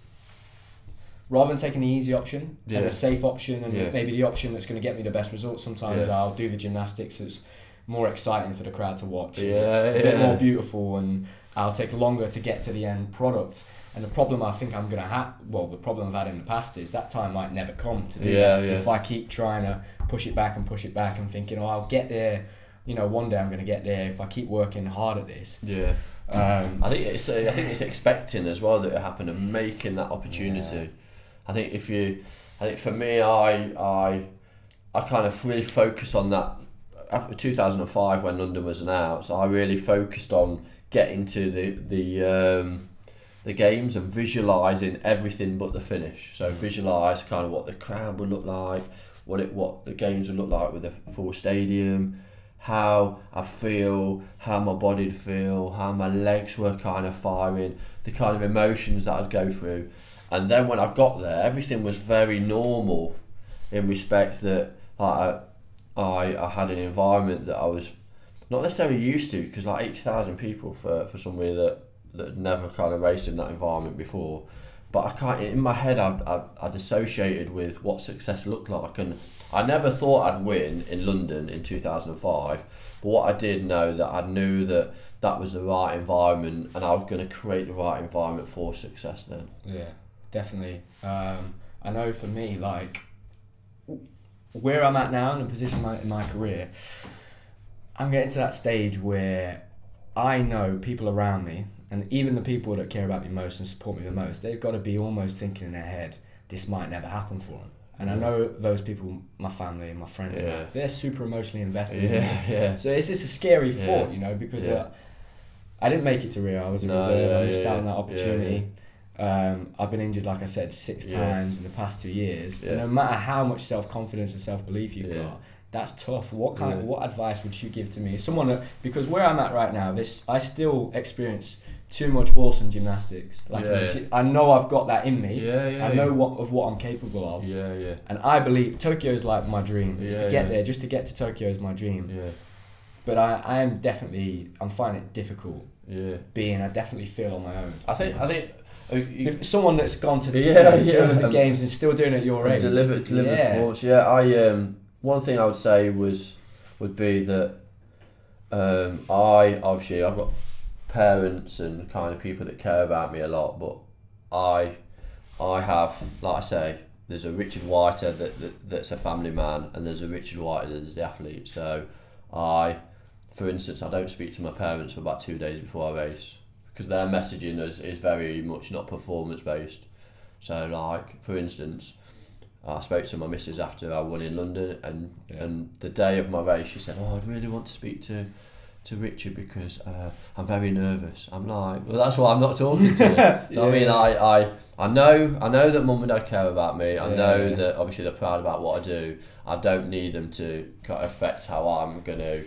rather than taking the easy option and a safe option and maybe the option that's going to get me the best results, sometimes I'll do the gymnastics that's more exciting for the crowd to watch. It's a bit more beautiful, and I'll take longer to get to the end product. And the problem I think I'm going to have, the problem I've had in the past is that time might never come to do that. If I keep trying to push it back and thinking, I'll get there, one day I'm going to get there if I keep working hard at this. I think it's expecting as well that it happen and making that opportunity. I think for me, I kind of really focused on that after 2005 when London was announced. I really focused on getting to the games and visualising everything but the finish. So visualise kind of what the crowd would look like, what the games would look like with a full stadium, how I feel, how my body'd feel, how my legs were kind of firing, the kind of emotions that I'd go through. And then when I got there, everything was very normal in respect that I had an environment that I was not necessarily used to, because like 80,000 people for somebody that never kind of raced in that environment before. But in my head, I'd associated with what success looked like, and I never thought I'd win in London in 2005. But what I did know, that I knew that was the right environment, and I was going to create the right environment for success then. Yeah, definitely. I know for me, like where I'm at now in a position in my career, I'm getting to that stage where I know people around me, and even the people that care about me most and support me the most, they've got to be almost thinking in their head, this might never happen for them. And I know those people, my family and my friends, they're super emotionally invested in me. So it's just a scary thought, because I didn't make it to Rio. I was a reserve. I missed out on that opportunity. I've been injured, like I said, 6 times in the past 2 years. And no matter how much self-confidence and self-belief you've got, that's tough. What advice would you give to me? Someone because where I'm at right now, I still experience too much awesome gymnastics. Like I know I've got that in me. I know what I'm capable of. And I believe Tokyo is like my dream. Just to get there, just to get to Tokyo is my dream. But I'm finding it difficult. I definitely feel on my own. I think if someone that's gone to the Olympic Games and still doing it at your age, deliver performance. I one thing I would say would be that I've got parents and kind of people that care about me a lot, but I have, like I say, there's a Richard Whitehead that's a family man, and there's a Richard Whitehead that's the athlete. So for instance, I don't speak to my parents for about 2 days before I race, because their messaging is very much not performance based. So like, for instance, I spoke to my missus after I won in London, and the day of my race she said, "Oh, I'd really want to speak to Richard because I'm very nervous." I'm like, well, that's why I'm not talking to him. I mean, I know that mum and dad care about me. I know that obviously they're proud about what I do. I don't need them to kind of affect how I'm going to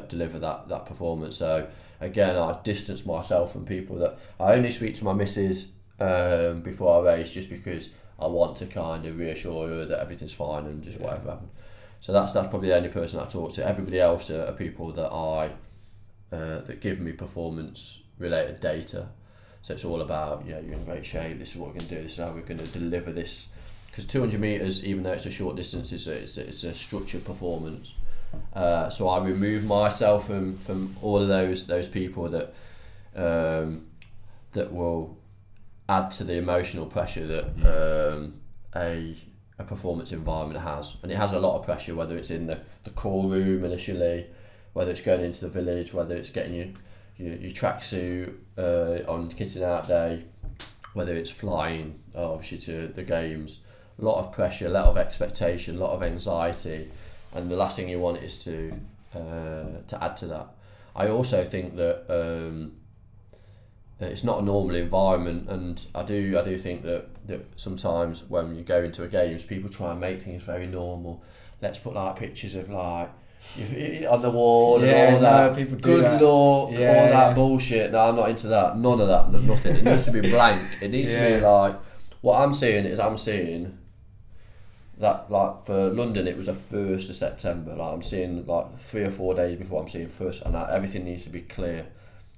deliver that performance. So again, I distance myself from people. That I only speak to my missus before I race, just because I want to kind of reassure her that everything's fine and just whatever happens. So that's probably the only person I talk to. Everybody else are people that that give me performance related data. So it's all about, you're in great shape, this is what we're going to do, this is how we're going to deliver this. Because 200 metres, even though it's a short distance, it's a structured performance. So I remove myself from all of those people that will add to the emotional pressure that a performance environment has. And it has a lot of pressure, whether it's in the call room initially, whether it's going into the village, whether it's getting your tracksuit on kitting out day, whether it's flying obviously to the games. A lot of pressure, a lot of expectation, a lot of anxiety, and the last thing you want is to add to that. I also think that it's not a normal environment, and I do think that sometimes when you go into a games, people try and make things very normal. Let's put like pictures of like on the wall and all that. People do good that. Luck, all that bullshit. No, I'm not into that. None of that. Nothing. It needs to be blank. It needs to be like, what I'm seeing that, like for London, it was the 1st of September. Like I'm seeing like 3 or 4 days before I'm seeing first, and everything needs to be clear.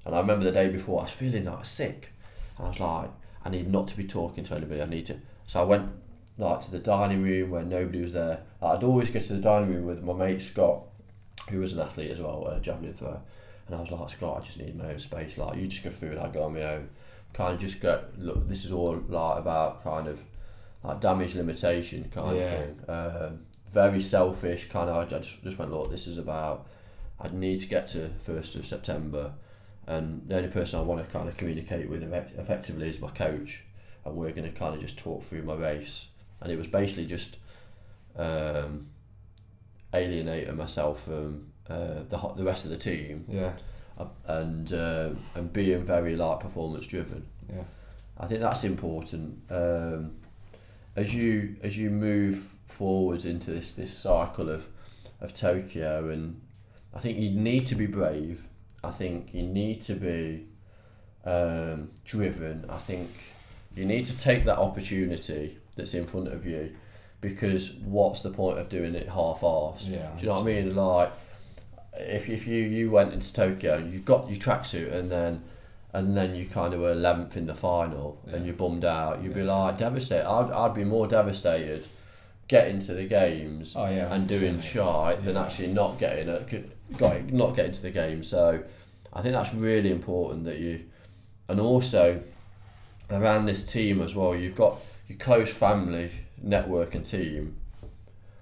And I remember the day before, I was feeling like sick, and I was like, I need not to be talking to anybody. I need to. So I went like to the dining room where nobody was there. Like, I'd always go to the dining room with my mate Scott, who was an athlete as well, a javelin thrower. And I was like, "Scott, I just need my own space. Like, you just go through it, I go on my own. Kind of just go, look, this is all like about kind of like damage limitation kind of thing. Very selfish, kind of, I just went, look, this is about, I need to get to 1st of September. And the only person I want to kind of communicate with effectively is my coach. And we're going to kind of just talk through my race." And it was basically just alienating myself from the rest of the team, and being very like performance driven. I think that's important as you move forwards into this cycle of Tokyo. And I think you need to be brave. I think you need to be driven. I think you need to take that opportunity that's in front of you, because what's the point of doing it half-arsed? Do you know what I mean? Like, if you went into Tokyo, you got your tracksuit, and then you kind of were 11th in the final, and you bummed out, you'd be like devastated. I'd be more devastated getting to the games and doing shite than actually not getting to the games. So I think that's really important that you, and also around this team as well, you've got your close family network and team,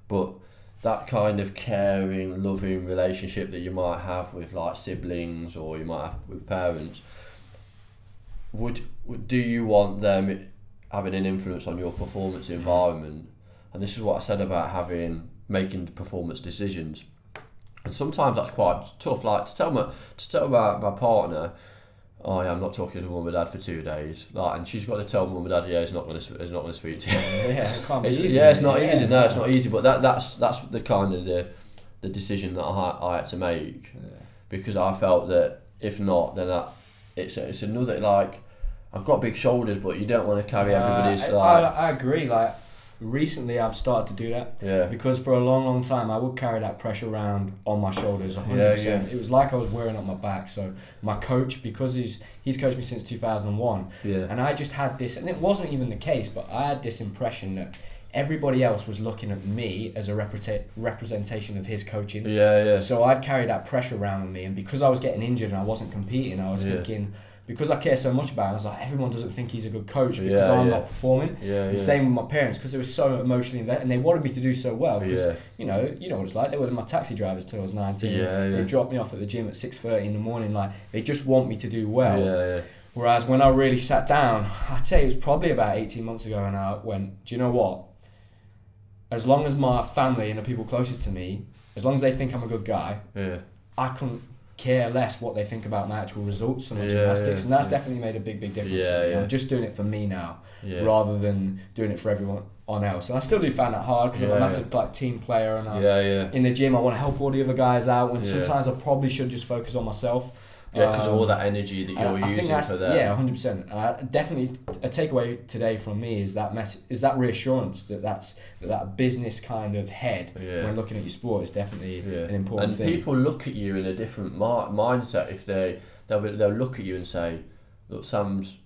but that kind of caring, loving relationship that you might have with like siblings, or you might have with parents, do you want them having an influence on your performance environment? And this is what I said about making performance decisions. And sometimes that's quite tough. Like to tell my partner, "Oh yeah, I'm not talking to mum and dad for 2 days." Like, and she's got to tell mum and dad, he's not going to speak to you. It can't be easy. It's not easy. No, it's not easy. But that's the kind of the decision that I had to make, because I felt that if not, then it's another, like, I've got big shoulders, but you don't want to carry everybody's like. I agree. Like recently, I've started to do that. Yeah. Because for a long time, I would carry that pressure around on my shoulders. 100%. Yeah. It was like I was wearing up my back. So my coach, because he's coached me since 2001, and I just had this, and it wasn't even the case, but I had this impression that everybody else was looking at me as a representation of his coaching. So I'd carry that pressure around with me, and because I was getting injured and I wasn't competing, I was thinking, because I care so much about it, I was like, everyone doesn't think he's a good coach because I'm not performing. And same with my parents, because they were so emotionally invested and they wanted me to do so well. Because you know what it's like. They were my taxi drivers till I was 19. They dropped me off at the gym at 6:30 in the morning. Like, they just want me to do well. Whereas when I really sat down, I'd say it was probably about 18 months ago, and I went, do you know what? As long as my family and the people closest to me, as long as they think I'm a good guy, I couldn't care less what they think about my actual results and my gymnastics, and that's definitely made a big difference. I'm just doing it for me now, rather than doing it for everyone else. And I still do find that hard, because I'm a massive like team player, and in the gym I want to help all the other guys out, when sometimes I probably should just focus on myself. Because of all that energy that you're using for them. Yeah, 100%. Definitely, a takeaway today from me is that that reassurance that business kind of head when looking at your sport is definitely an important thing. And people look at you in a different mindset if they'll look at you and say, look, Sam's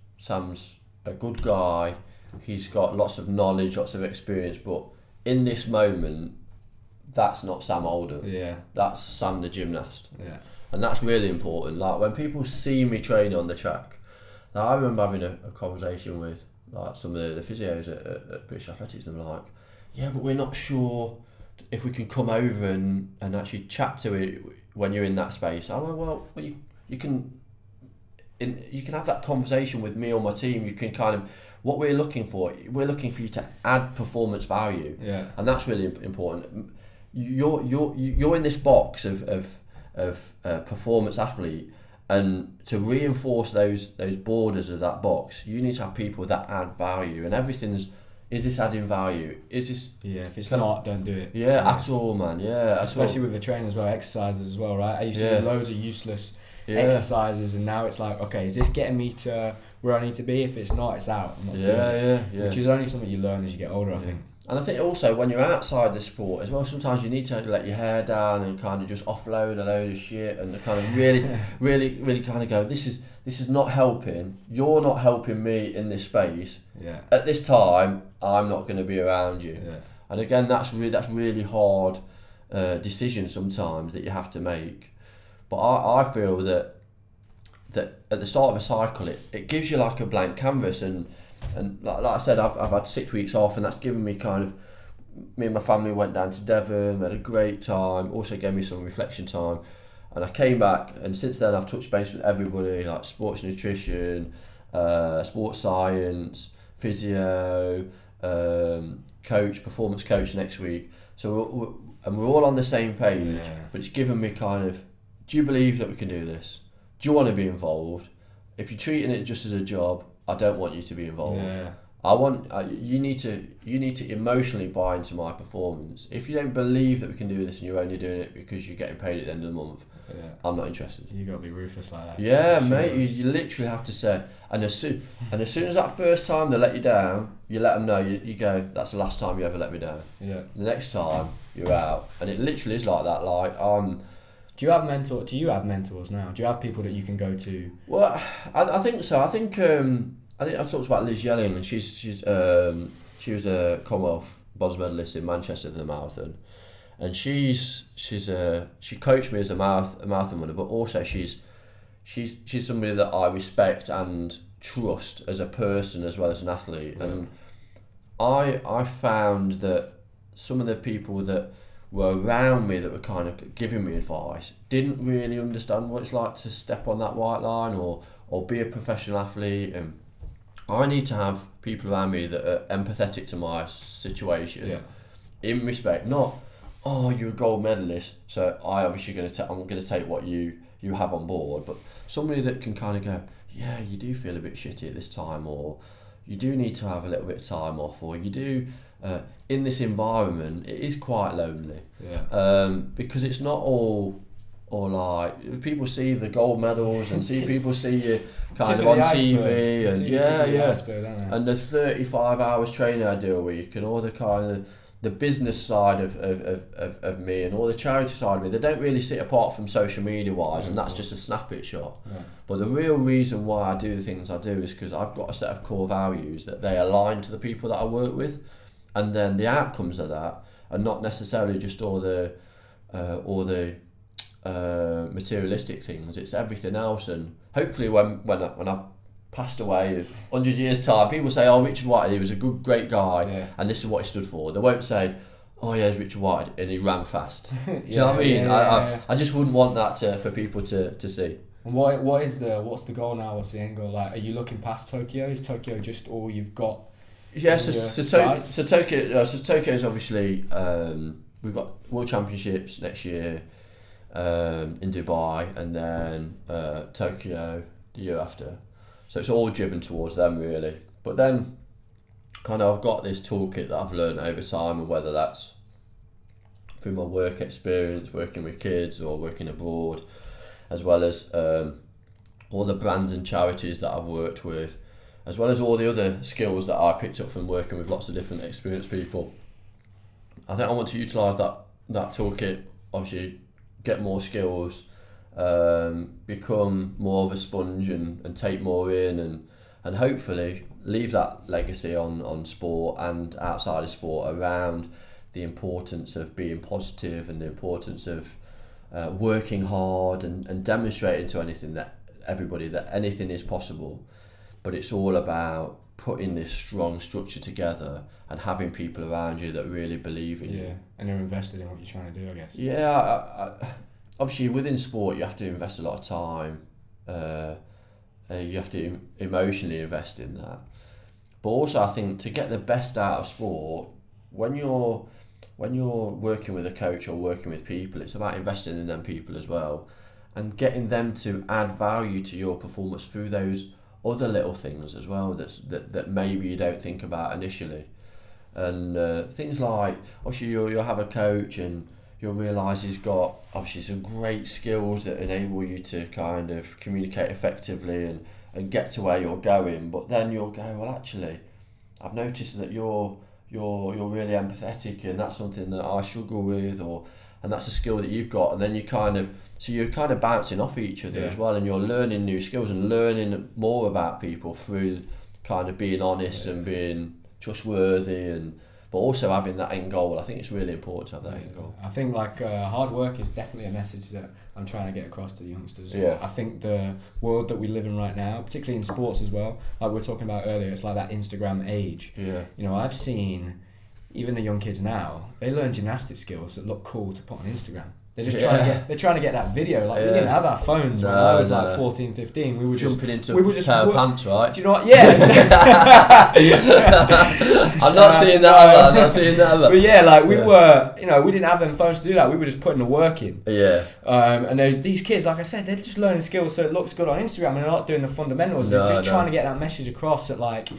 a good guy. He's got lots of knowledge, lots of experience, but in this moment, that's not Sam Oldham. That's Sam the gymnast. And that's really important. Like, when people see me training on the track, now I remember having a conversation with like some of the physios at British Athletics, and they're like, yeah, but we're not sure if we can come over and actually chat to it when you're in that space. I'm like, well, you can have that conversation with me or my team. You can kind of, what we're looking for you to add performance value, and that's really important. You're in this box of performance athlete, and to reinforce those borders of that box, you need to have people that add value, and is this adding value? Is this if it's not, don't do it. At all, man. Especially with the training as well, exercises as well, right? I used to do loads of useless exercises, and now it's like, okay, is this getting me to where I need to be? If it's not, it's out. I'm not doing it. Which is only something you learn as you get older, I think. And I think also when you're outside the sport as well, sometimes you need to let your hair down and kind of just offload a load of shit, and kind of really kind of go, this is not helping. You're not helping me in this space. At this time, I'm not going to be around you. And again, that's really hard decision sometimes that you have to make. But I feel that at the start of a cycle, it gives you like a blank canvas, and like I said, I've had 6 weeks off, and that's given me kind of, me and my family went down to Devon, we had a great time, also gave me some reflection time, and I came back, and since then I've touched base with everybody, like sports nutrition, sports science, physio, coach, performance coach next week, so we're all on the same page, but it's given me kind of, do you believe that we can do this? Do you want to be involved? If you're treating it just as a job, I don't want you to be involved. I want you need to emotionally buy into my performance. If you don't believe that we can do this, and you're only doing it because you're getting paid at the end of the month, I'm not interested. You gotta be ruthless like that. Mate. You literally have to say. And as soon as that first time they let you down, you let them know. You go, that's the last time you ever let me down. The next time you're out, and it literally is like that. Like Do you have mentors now? Do you have people that you can go to? Well, I think so. I think I talked about Liz Yelling, and she was a Commonwealth bronze medalist in Manchester for the marathon, and she coached me as a marathon runner, but also she's somebody that I respect and trust as a person as well as an athlete, and I found that some of the people that were around me that were kind of giving me advice didn't really understand what it's like to step on that white line or be a professional athlete, and I need to have people around me that are empathetic to my situation, in respect, not, oh, you're a gold medalist, so I'm going to take what you have on board, but somebody that can kind of go, yeah, you do feel a bit shitty at this time, or you do need to have a little bit of time off, or you do, in this environment, it is quite lonely. Because it's not all like, people see the gold medals and see people see kind of on TV, and yeah. And the 35 hours training I do a week, and all the kind of the business side of me, and all the charity side of me, they don't really sit apart from social media wise, and that's just a snap shot. Yeah. But the real reason why I do the things I do is because I've got a set of core values that they align to the people that I work with, and then the outcomes of that are not necessarily just all the materialistic things. It's everything else, and hopefully when I've passed away 100 years time, people say, oh, Richard Whitehead, he was a great guy, and this is what he stood for. They won't say, oh yeah, it's Richard Whitehead and he ran fast. Do you know what I mean? I just wouldn't want that for people to see. And what's the goal now? What's the end goal? Like, are you looking past Tokyo? Is Tokyo just all you've got? Yeah, so Tokyo is obviously, we've got World Championships next year in Dubai, and then Tokyo the year after. So it's all driven towards them really. But then kind of I've got this toolkit that I've learned over time, and whether that's through my work experience, working with kids or working abroad, as well as all the brands and charities that I've worked with, as well as all the other skills that I picked up from working with lots of different experienced people. I think I want to utilise that toolkit, obviously get more skills, become more of a sponge and take more in, and hopefully leave that legacy on sport and outside of sport around the importance of being positive and the importance of working hard and demonstrating to everybody that anything is possible. But it's all about putting this strong structure together and having people around you that really believe in you. Yeah, and they're invested in what you're trying to do, I guess. Yeah, obviously within sport you have to invest a lot of time. You have to emotionally invest in that. But also I think to get the best out of sport, when you're working with a coach or working with people, it's about investing in them people as well, and getting them to add value to your performance through those other little things as well that maybe you don't think about initially. And things like, obviously you'll have a coach and you'll realise he's got obviously some great skills that enable you to kind of communicate effectively and get to where you're going, but then you'll go, well actually I've noticed that you're really empathetic, and that's something that I struggle with, and that's a skill that you've got, and then you're kind of bouncing off each other as well, and you're learning new skills and learning more about people through kind of being honest and being trustworthy, but also having that end goal. I think it's really important to have that end goal. I think hard work is definitely a message that I'm trying to get across to the youngsters. Yeah. I think the world that we live in right now, particularly in sports as well, like we were talking about earlier, it's like that Instagram age. Yeah. You know, I've seen even the young kids now, they learn gymnastic skills that look cool to put on Instagram. They're just trying to get that video. Like we didn't have our phones when I was like 14, 15. We were jumping into a pair of pants, right? Do you know what? Yeah, exactly. I'm not seeing that ever. But yeah, like we were, you know, we didn't have them phones to do that. We were just putting the work in. Yeah. And there's these kids, like I said, they're just learning skills so it looks good on Instagram, and they're not doing the fundamentals. It's just trying to get that message across that like,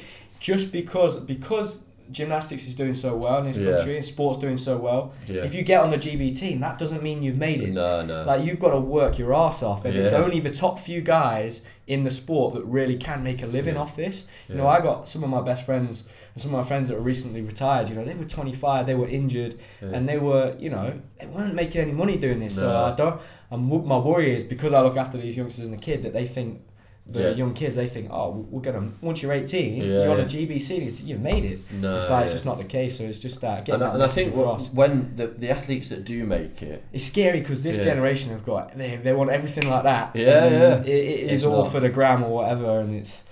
just because gymnastics is doing so well in this country and sport's doing so well, if you get on the GB team, that doesn't mean you've made it. No. Like you've got to work your arse off, and it's only the top few guys in the sport that really can make a living off this. You know, I got some of my best friends and some of my friends that were recently retired, you know, they were 25, they were injured, and they were, you know, they weren't making any money doing this. So my worry is, because I look after these youngsters and the kid, that they think, young kids, they think, oh, we're gonna, once you're 18, you're on a GBC, you've made it. It's just not the case. So it's just getting that. And I think when the athletes that do make it, it's scary because this generation have got, they want everything like that. It is all for the gram or whatever, and it's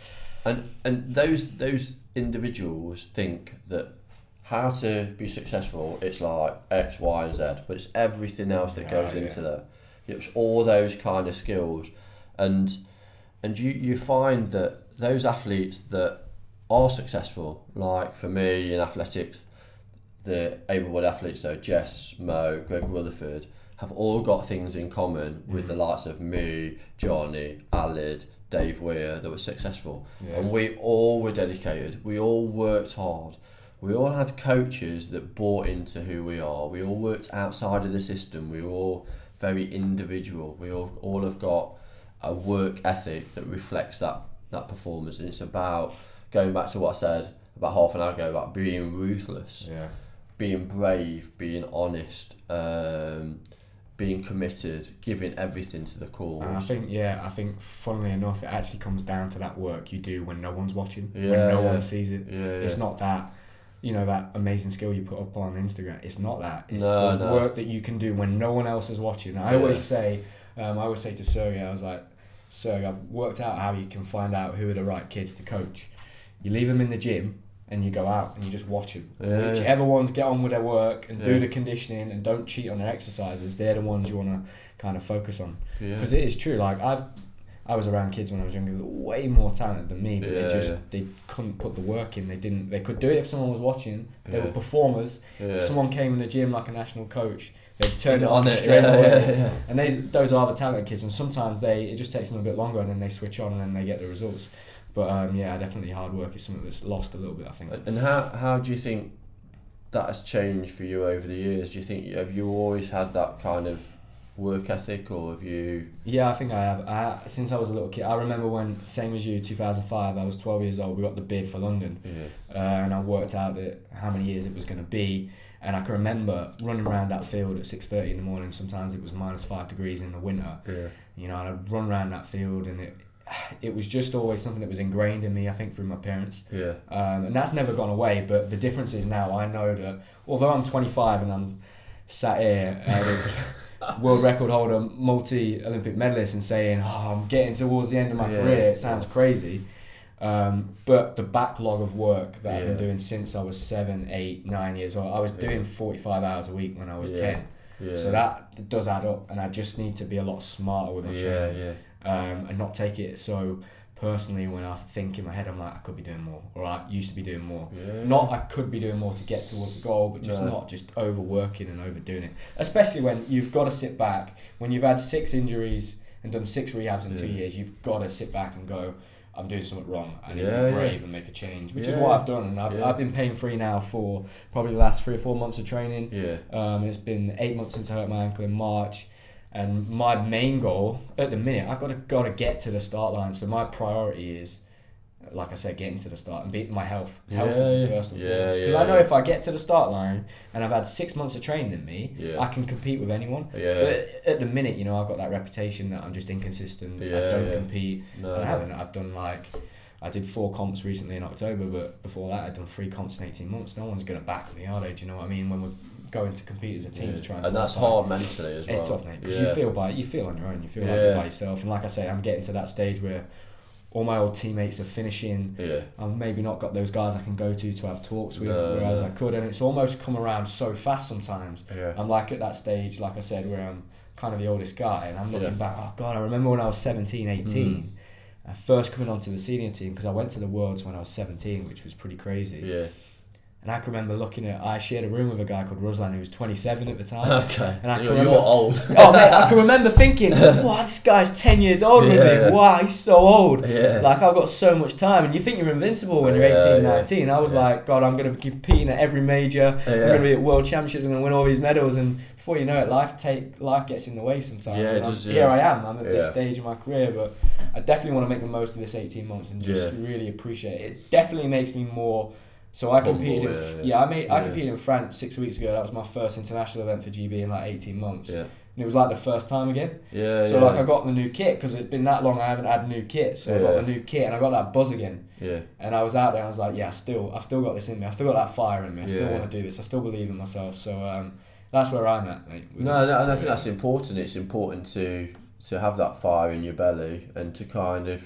and those individuals think that how to be successful, it's like X, Y, and Z, but it's everything else that goes into that. It's all those kind of skills, and you find that those athletes that are successful, like for me in athletics, the able-bodied athletes, so Jess, Mo, Greg Rutherford, have all got things in common with the likes of me, Johnny, Alid, Dave Weir, that were successful. And we all were dedicated, we all worked hard, we all had coaches that bought into who we are, we all worked outside of the system, we were all very individual, we all have got a work ethic that reflects that that performance, and it's about going back to what I said about half an hour ago about being ruthless, being brave, being honest, being committed, giving everything to the cause. And I think funnily enough, it actually comes down to that work you do when no one's watching, when no one sees it. It's not that, you know, that amazing skill you put up on Instagram. It's not that. It's the work that you can do when no one else is watching. I always say to Sergey, I was like, Sergey, I've worked out how you can find out who are the right kids to coach. You leave them in the gym and you go out and you just watch them. Whichever ones get on with their work and do the conditioning and don't cheat on their exercises, they're the ones you want to kind of focus on. Because it is true, like I was around kids when I was younger that were way more talented than me, but they couldn't put the work in. They could do it if someone was watching. They were performers. If someone came in the gym like a national coach, they'd turn it on straight away. And those are the talented kids, and sometimes it just takes them a bit longer, and then they switch on and then they get the results. But definitely hard work is something that's lost a little bit, I think. And how do you think that has changed for you over the years? Do you think, have you always had that kind of work ethic, or have you? Yeah, I think I have. Since I was a little kid, I remember when, same as you, 2005, I was 12 years old, we got the bid for London. And I worked out how many years it was going to be. And I can remember running around that field at 6:30 in the morning. Sometimes it was -5 degrees in the winter. You know, and I'd run around that field, and it was just always something that was ingrained in me, I think, through my parents. And that's never gone away. But the difference is now I know that although I'm 25 and I'm sat here as a world record holder, multi-Olympic medalist, and saying, I'm getting towards the end of my career, it sounds crazy. But the backlog of work that I've been doing since I was 7, 8, 9 years old, I was doing 45 hours a week when I was 10. So that does add up, and I just need to be a lot smarter with my training. And not take it so personally when I think in my head, I'm like, I could be doing more, or I used to be doing more. Not I could be doing more to get towards the goal, but just not just overworking and overdoing it. Especially when you've got to sit back, when you've had 6 injuries and done 6 rehabs in 2 years, you've got to sit back and go, I'm doing something wrong. I need to be brave and make a change, which is what I've done. And I've been pain free now for probably the last 3 or 4 months of training. It's been 8 months since I hurt my ankle in March. And my main goal at the minute, I've got to get to the start line. So my priority is, like I said, getting to the start and beating my health. Health is the first and foremost. Because I know if I get to the start line and I've had 6 months of training in me, I can compete with anyone. But at the minute, you know, I've got that reputation that I'm just inconsistent. I don't compete. I haven't. I've done I did 4 comps recently in October, but before that I'd done 3 comps in 18 months. No one's going to back me, are they? Do you know what I mean? When we're going to compete as a team to try and that's hard mentally as well. It's tough, mate, because you feel on your own. You feel like you're by yourself. And like I say, I'm getting to that stage where all my old teammates are finishing. I've maybe not got those guys I can go to have talks with, whereas I could, and it's almost come around so fast sometimes. I'm like at that stage, like I said, where I'm kind of the oldest guy, and I'm looking back, oh God, I remember when I was 17, 18, first coming onto the senior team, because I went to the Worlds when I was 17, which was pretty crazy. And I can remember I shared a room with a guy called Ruslan who was 27 at the time. And I you're old. Oh mate, I can remember thinking, wow, this guy's 10 years older than me. Wow, he's so old. Like, I've got so much time. And you think you're invincible when you're 18, 19. I was like, God, I'm going to be competing at every major. I'm going to be at World Championships. I'm going to win all these medals. And before you know it, life gets in the way sometimes. Here I am. I'm at this stage of my career. But I definitely want to make the most of this 18 months and just really appreciate it. It definitely makes me more... So I competed I competed in France 6 weeks ago. That was my first international event for GB in like 18 months. And it was like the first time again. I got the new kit, because it's been that long I haven't had a new kit. So I got the new kit and I got that buzz again. And I was out there and I was like, I've still got this in me. I've still got that fire in me. I still want to do this. I still believe in myself. So that's where I'm at, mate. And I think that's important. It's important to have that fire in your belly and to kind of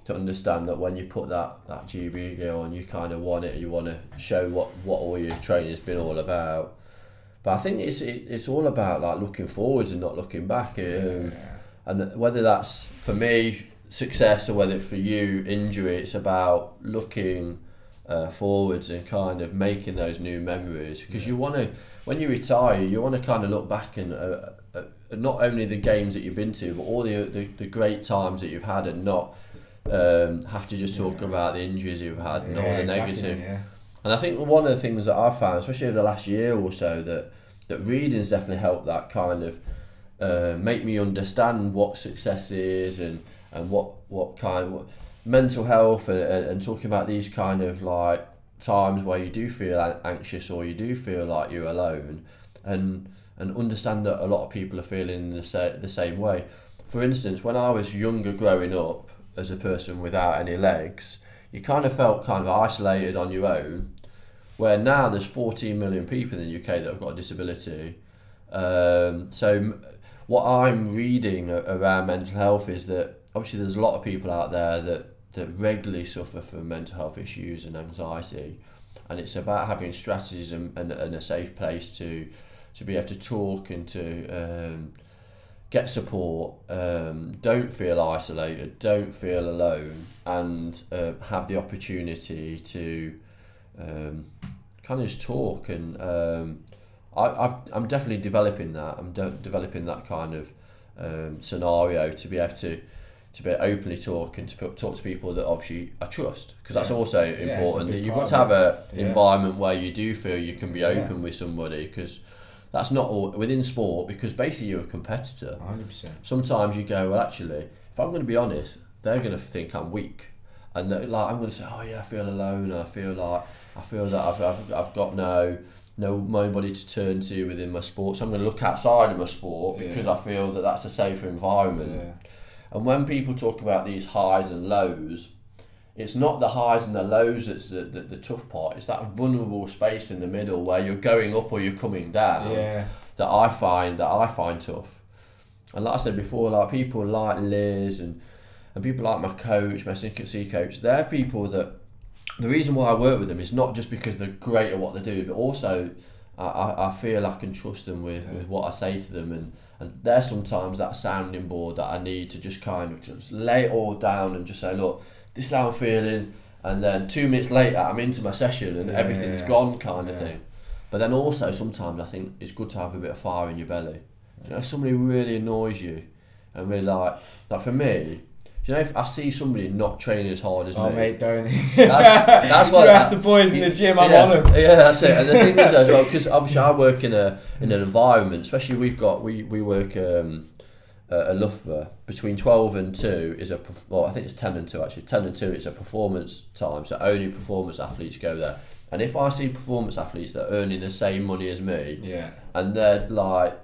to understand that when you put that GB gear on, you kind of want it. You want to show what all your training's been all about. But I think it's all about like looking forwards and not looking back. And whether that's for me success or whether for you injury, it's about looking forwards and kind of making those new memories. Because you want to, when you retire, you want to kind of look back and not only the games that you've been to, but all the great times that you've had, and not have to just talk about the injuries you've had and all the negative. And I think one of the things that I've found, especially over the last year or so, that reading's definitely helped that kind of make me understand what success is and what kind of mental health and talking about these kind of like times where you do feel anxious or you do feel like you're alone, and understand that a lot of people are feeling the same way. For instance, when I was younger growing up as a person without any legs, you kind of felt kind of isolated on your own, where now there's 14 million people in the UK that have got a disability. So what I'm reading around mental health is that obviously there's a lot of people out there that regularly suffer from mental health issues and anxiety, and it's about having strategies and a safe place to be able to talk and to get support, don't feel isolated, don't feel alone, and have the opportunity to kind of just talk. And I'm definitely developing that. I'm developing that kind of scenario to be able to openly talk and to talk to people that obviously I trust, because that's also important. You've got to have an environment where you do feel you can be open with somebody, because that's not all within sport, because basically you're a competitor. 100%. Sometimes you go, well, actually, if I'm going to be honest, they're going to think I'm weak, and like I'm going to say, oh yeah, I feel alone. I feel that I've got nobody to turn to within my sport. So I'm going to look outside of my sport because I feel that that's a safer environment. Yeah. And when people talk about these highs and lows, it's not the highs and the lows that's the tough part. It's that vulnerable space in the middle where you're going up or you're coming down that I find tough. And like I said before, like people like Liz and people like my coach, my C coach, they're people that the reason why I work with them is not just because they're great at what they do, but also I feel I can trust them with what I say to them, and they're sometimes that sounding board that I need to just kind of just lay it all down and just say, look, this is how I'm feeling, and then 2 minutes later I'm into my session and everything's gone kind of thing. But then also sometimes I think it's good to have a bit of fire in your belly. You know, if somebody really annoys you and really like for me, you know, if I see somebody not training as hard as me, mate, don't. That's what you ask the boys in the gym. I'm on them. Yeah, that's it. And the thing is as well, because obviously I work in an environment, especially we work at Loughborough between 12 and 2 is I think it's 10 and 2 actually. 10 and 2 is a performance time, so only performance athletes go there. And if I see performance athletes that are earning the same money as me, and they're like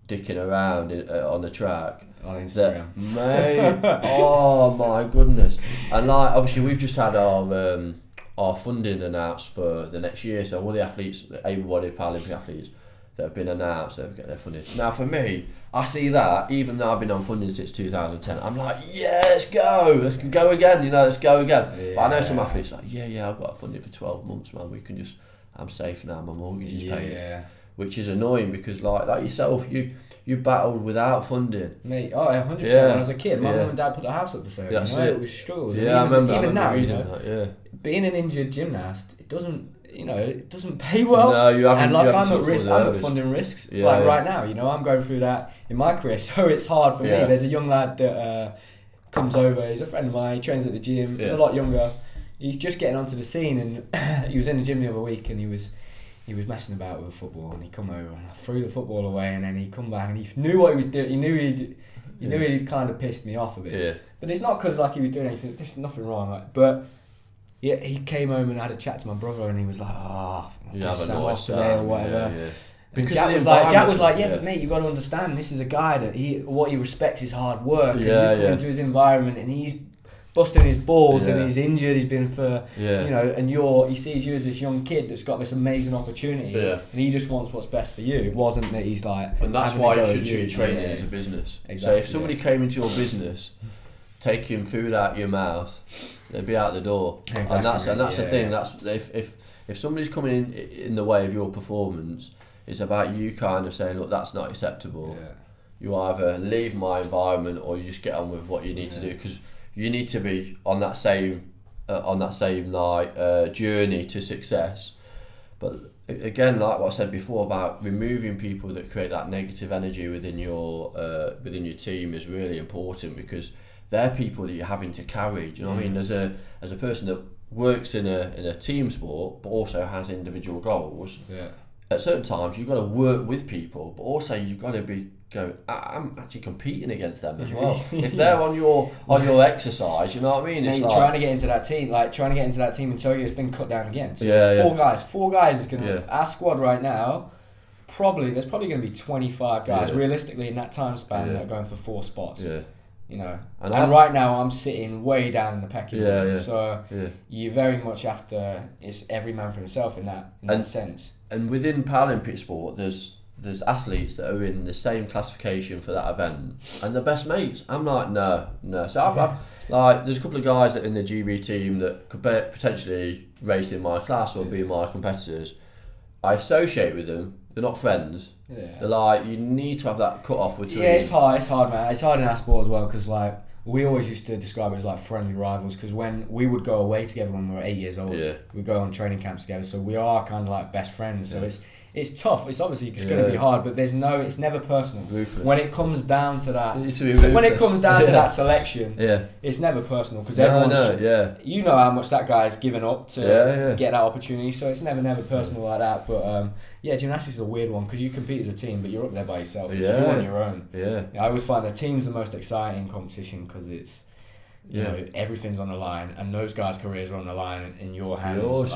dicking around on the track on Instagram, mate, oh my goodness. And like obviously we've just had our funding announced for the next year, so all the athletes, the able-bodied Paralympic athletes that have been announced, they'll get their funding. Now for me, I see that, even though I've been on funding since 2010, I'm like, yeah, let's go again, you know, let's go again. Yeah. But I know some athletes like, yeah, I've got funding for 12 months, man, I'm safe now, my mortgage is paid. Which is annoying, because like yourself, you battled without funding. Mate, 100%. When I was a kid, my mum and dad put the house up for sale. That's it was struggles. Yeah, I remember now, reading that, being an injured gymnast, it doesn't pay well. No, you haven't. And like I'm at risk, I'm at funding risks. Right now, I'm going through that in my career, so it's hard for me. There's a young lad that comes over. He's a friend of mine. He trains at the gym. He's a lot younger. He's just getting onto the scene, and he was in the gym the other week, and he was messing about with football, and he come over and I threw the football away, and then he come back and he knew what he was doing. He knew he'd kind of pissed me off a bit. Yeah. But it's not because like he was doing anything. There's nothing wrong. But he came home and had a chat to my brother, and he was like, Sam off today or whatever. Yeah. Because Jack was like, but mate, you got to understand, this is a guy that what he respects is hard work. And he's coming into his environment, and he's busting his balls, and he's injured. He's been for and he sees you as this young kid that's got this amazing opportunity, and he just wants what's best for you. It wasn't that he's like, and that's why you should treat training as a business. Exactly. So if somebody came into your business, taking food out your mouth, they'd be out the door. Exactly. And that's the thing. That's if somebody's coming in the way of your performance, it's about you kind of saying, look, that's not acceptable. Yeah. You either leave my environment or you just get on with what you need to do, because you need to be on that same journey to success. But again, like what I said before about removing people that create that negative energy within your team is really important, because they're people that you're having to carry. Do you know what I mean? As a person that works in a team sport but also has individual goals, at certain times you've got to work with people, but also you've got to be going, I'm actually competing against them as well. If they're on your exercise, you know what I mean? It's like trying to get into that team, and tell you it's been cut down again. So yeah, it's four guys is gonna our squad right now. There's probably going to be 25 guys realistically in that time span that are going for 4 spots. Yeah. You know, and right now I'm sitting way down in the pecking order. So you very much have to. It's every man for himself in that sense. And within Paralympic sport, there's athletes that are in the same classification for that event, and they're best mates. I'm like, no. So I've like, there's a couple of guys that in the GB team that could potentially race in my class or be my competitors. I associate with them. They're not friends. Yeah. They're like, you need to have that cut off between. Yeah, it's hard, man. It's hard in our sport as well, because like we always used to describe it as like friendly rivals, because when we would go away together when we were 8 years old, we'd go on training camps together, so we are kind of like best friends. So it's tough. It's obviously going to be hard, but it's never personal. Ruthless. When it comes down to that, that selection, it's never personal, because you know how much that guy's given up to get that opportunity. So it's never personal like that. But gymnastics is a weird one, because you compete as a team, but you're up there by yourself. You're on your own. I always find the team's the most exciting competition, because it's you know, everything's on the line, and those guys' careers are on the line in your hands. Yours,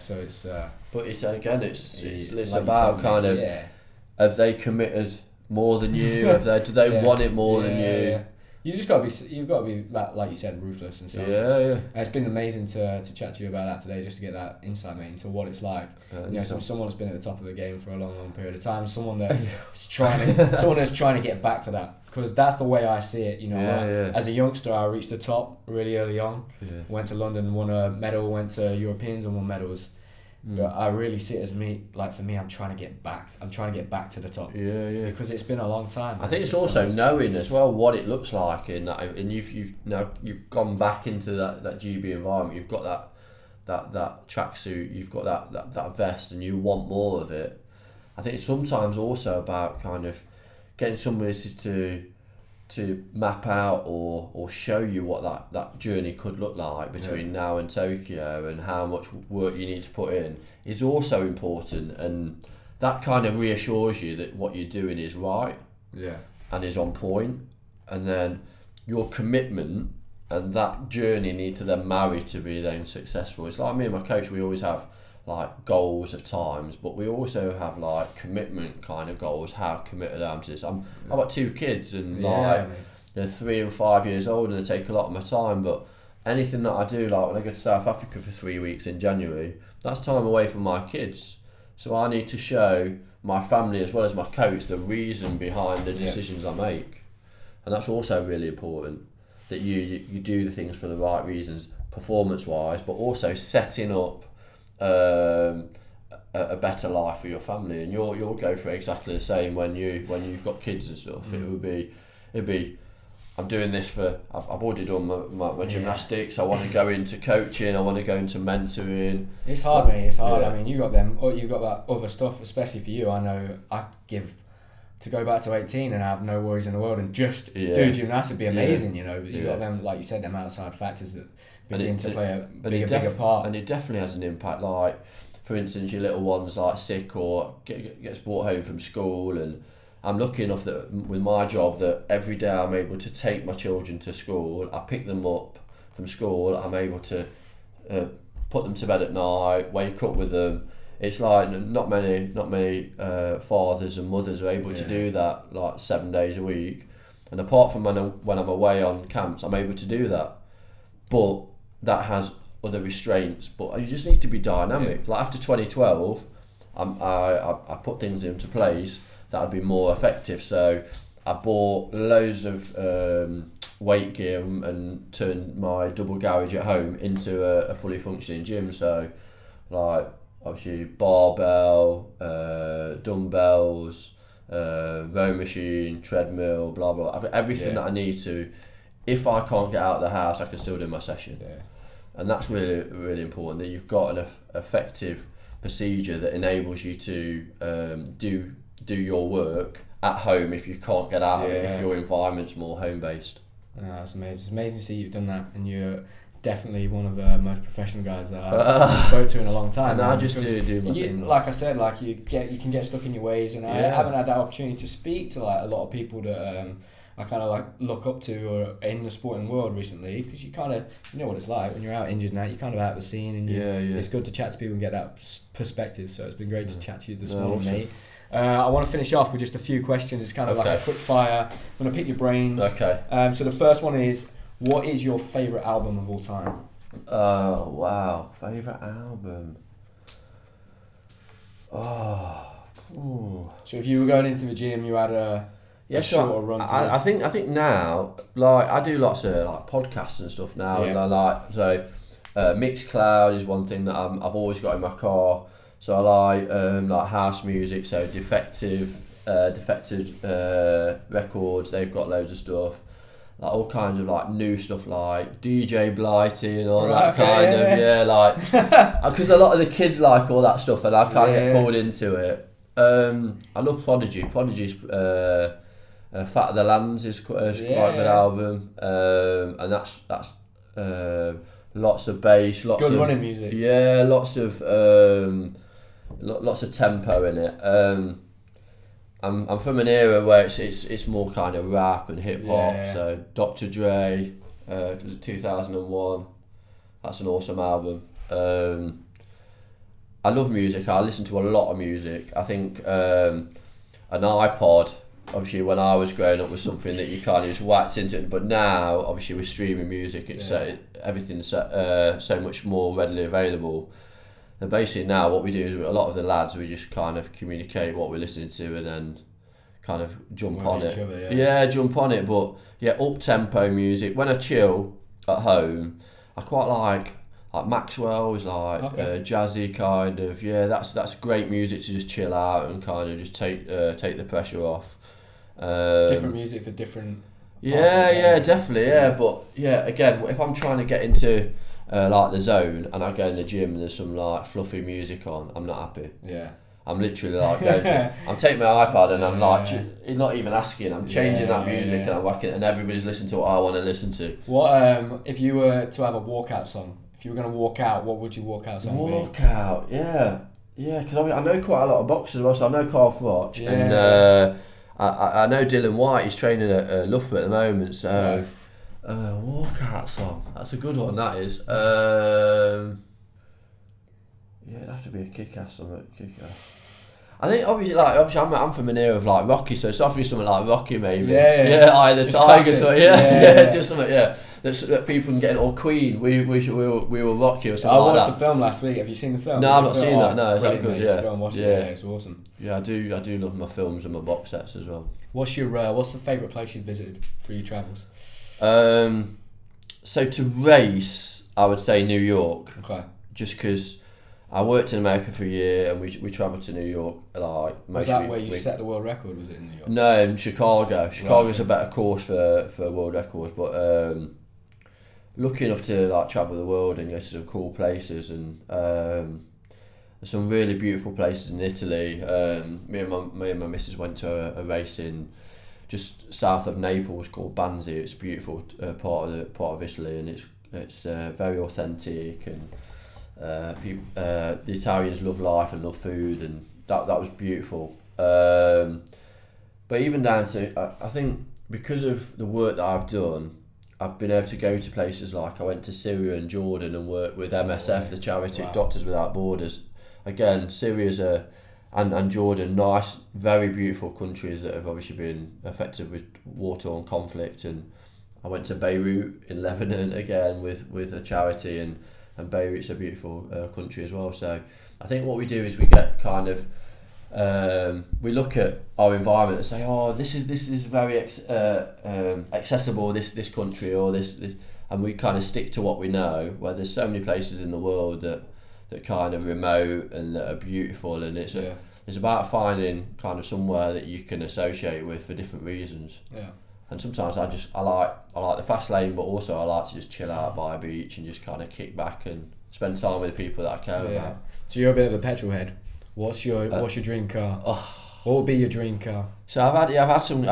So it's. But it's again, it's like about kind of, have they committed more than you? Do they want it more than you? Yeah. You've got to be like you said, ruthless and stuff. And it's been amazing to chat to you about that today, just to get that insight, mate, into what it's like. Someone that's been at the top of the game for a long period of time, someone that's trying to get back to that, because that's the way I see it. You know, as a youngster, I reached the top really early on. Went to London, won a medal. Went to Europeans and won medals. But I really see it as for me, I'm trying to get back. I'm trying to get back to the top. Because it's been a long time. I think it's also knowing as well what it looks like in that, and you've gone back into that GB environment. You've got that tracksuit. You've got that vest, and you want more of it. I think it's sometimes also about kind of getting somebody to map out or show you what that journey could look like between now and Tokyo, and how much work you need to put in is also important, and that kind of reassures you that what you're doing is right and is on point, and then your commitment and that journey need to then marry to be then successful. It's like me and my coach, we always have like goals of times, but we also have like commitment kind of goals. How committed I am to this. I've got 2 kids, and they're 3 and 5 years old, and they take a lot of my time. But anything that I do, like when I go to South Africa for 3 weeks in January, that's time away from my kids. So I need to show my family as well as my coach the reason behind the decisions I make, and that's also really important, that you do the things for the right reasons, performance wise, but also setting up a better life for your family, and you'll go for exactly the same when you've got kids and stuff. It'd be I'm doing this for, I've already done my gymnastics. I want to go into coaching. I want to go into mentoring. It's hard, mate. It's hard. I mean, you've got that other stuff, especially for you. I know I give to go back to 18 and have no worries in the world and just do gymnastics would be amazing, you know. But you've got them, like you said, them outside factors that begin to play a bigger part. And it definitely has an impact. Like, for instance, your little one's like sick or gets brought home from school, and I'm lucky enough that with my job that every day I'm able to take my children to school. I pick them up from school. I'm able to put them to bed at night, wake up with them. It's like not many fathers and mothers are able to do that like 7 days a week. And apart from when I'm away on camps, I'm able to do that. But that has other restraints. But you just need to be dynamic. Like after 2012, I put things into place that would be more effective. So I bought loads of weight gear and turned my double garage at home into a fully functioning gym. So like obviously barbell, dumbbells, row machine, treadmill, blah blah. I've got everything that I need to. If I can't get out of the house, I can still do my session. And that's really, really important, that you've got an effective procedure that enables you to do your work at home if you can't get out of it, if your environment's more home based. That's amazing. It's amazing to see you've done that, and you're definitely one of the most professional guys that I've spoke to in a long time. And I just do my thing. Like I said, like you can get stuck in your ways, and I haven't had that opportunity to speak to like a lot of people that I kind of like look up to or in the sporting world recently, because you kind of, you know what it's like when you're out injured now, you're kind of out of the scene, and it's good to chat to people and get that perspective. So it's been great to chat to you this morning, mate. I want to finish off with just a few questions. It's kind of like a quick fire. I'm going to pick your brains. Okay. So the first one is, what is your favourite album of all time? Oh, wow. Favourite album? Oh. Ooh. So if you were going into the gym, you had a short run. I think now, like, I do lots of like podcasts and stuff now, and I like, so Mixcloud is one thing that I've always got in my car. So I like house music, so Defected Records, they've got loads of stuff. Like all kinds of like new stuff like DJ Blighty and all that kind of, like, because a lot of the kids like all that stuff and I kind of get pulled into it. I love Prodigy. Prodigy's Fat of the Lands is quite a good album, and that's lots of bass, lots good of running music. Yeah, lots of tempo in it. I'm from an era where it's more kind of rap and hip hop. So Dr. Dre, was it 2001? That's an awesome album. I love music. I listen to a lot of music. I think an iPod, obviously when I was growing up, was something that you kind of just whacked into. But now, obviously with streaming music, it's everything's so much more readily available. And basically now what we do is a lot of the lads, we just kind of communicate what we're listening to and then kind of jump on it. Jump on it. But up-tempo music. When I chill at home, I quite like Maxwell is like jazzy kind of. That's great music to just chill out and kind of just take the pressure off. Different music for different. Definitely. But again, if I'm trying to get into like the zone and I go in the gym and there's some like fluffy music on, I'm not happy. I'm literally like I'm taking my iPad and I'm like not even asking, I'm changing that music and I'm whacking it, and everybody's listening to what I want to listen to. What if you were to have a walkout song? If you were going to walk out, what would your walkout song be? Walkout, because I know quite a lot of boxers as well, so I know Carl Froch and I know Dylan White, he's training at Loughborough at the moment, so walkout song, that's a good one, that is. It'd have to be a kick-ass song. I think obviously I'm from an era of like Rocky, so it's obviously something like Rocky maybe. Eye of the Tiger, so just something that people can get, or Queen. We were Rocky or something. I watched the film last week. Have you seen the film? No, I've not seen that. No, is that good? Go and watch it. It's awesome. Yeah, I do love my films and my box sets as well. What's the favourite place you've visited for your travels? So to race, I would say New York. Okay. Just because I worked in America for a year and we travelled to New York. Like, was that where you set the world record? Was it in New York? No, in Chicago. Chicago's a better course for world records, but lucky enough to like travel the world and go to some cool places, and there's some really beautiful places in Italy. Me and my missus went to a race in just south of Naples called Banzi. It's a beautiful part of Italy, and it's very authentic, and the Italians love life and love food, and that was beautiful. But even down to, I think because of the work that I've done, I've been able to go to places like I went to Syria and Jordan and work with MSF, the charity, Doctors Without Borders. Again, Syria's and Jordan, nice, very beautiful countries that have obviously been affected with war-torn conflict. And I went to Beirut in Lebanon again with a charity, and Beirut's a beautiful country as well. So I think what we do is we get kind of we look at our environment and say, oh, this is very accessible, this country, or this, and we kind of stick to what we know. Where there's so many places in the world that kind of remote and that are beautiful, and it's about finding kind of somewhere that you can associate with for different reasons. And sometimes I like the fast lane, but also I like to just chill out by a beach and just kind of kick back and spend time with the people that I care about. So you're a bit of a petrol head. What's your dream car? What would be your dream car? So I've had some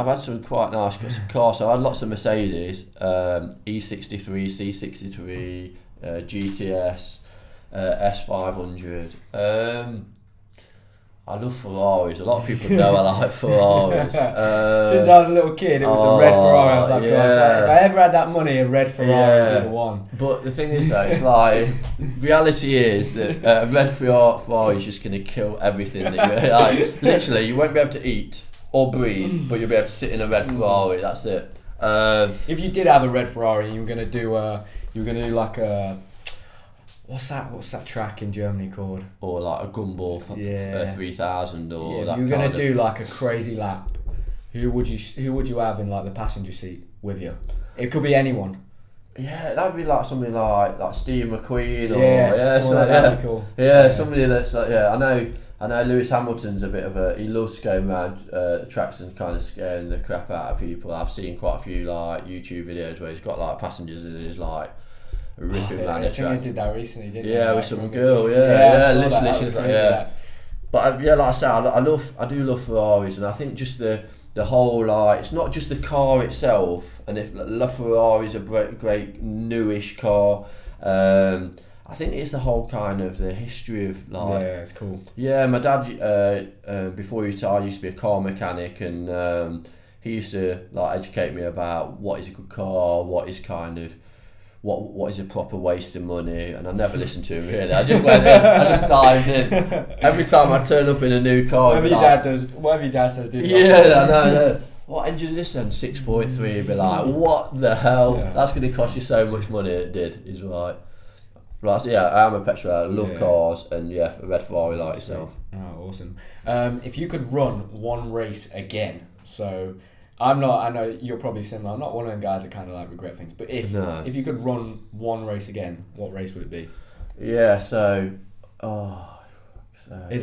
quite nice cars. So I had lots of Mercedes, E63, C63, GTS, S500. I love Ferraris. A lot of people know I like Ferraris. Since I was a little kid, it was a red Ferrari. I was like, yeah. if I ever had that money, a red Ferrari would be the one. But the thing is though, it's like, reality is that a red Ferrari is just going to kill everything that you like. Literally, you won't be able to eat or breathe, but you'll be able to sit in a red Ferrari. That's it. If you did have a red Ferrari, you were going to do like a. What's that track in Germany called? Or like a Gumball 3000 or that. You're gonna do like a crazy lap. Who would you have in like the passenger seat with you? It could be anyone. Yeah, that'd be like somebody like Steve McQueen or that'd be cool. Somebody that's like I know Lewis Hamilton's a bit of he loves going around tracks and kind of scaring the crap out of people. I've seen quite a few like YouTube videos where he's got like passengers and he's like ripping around the track. I think they did that recently, didn't they? Yeah, with some girl. Literally, she's like, But like I say, I do love Ferraris, and I think just the whole like it's not just the car itself, and if LaFerrari's a great newish car. I think it's the whole kind of the history of like. Yeah, it's cool. Yeah, my dad before he retired used to be a car mechanic, and he used to like educate me about what is a good car, what is kind of. What is a proper waste of money, and I never listened to him really. I just went in, I just dived in. Every time I turn up in a new car, whatever your dad says, dude. Yeah, I know. What engine is this then? 6.3. You'd be like, what the hell? Yeah. That's going to cost you so much money. It did. He's right. Right. So yeah, I am a petrol. I love cars, and a red Ferrari like yourself. Oh, awesome. If you could run one race again, so. I know you're probably similar. I'm not one of them guys that kind of like regret things. But if you could run one race again, what race would it be? Yeah, is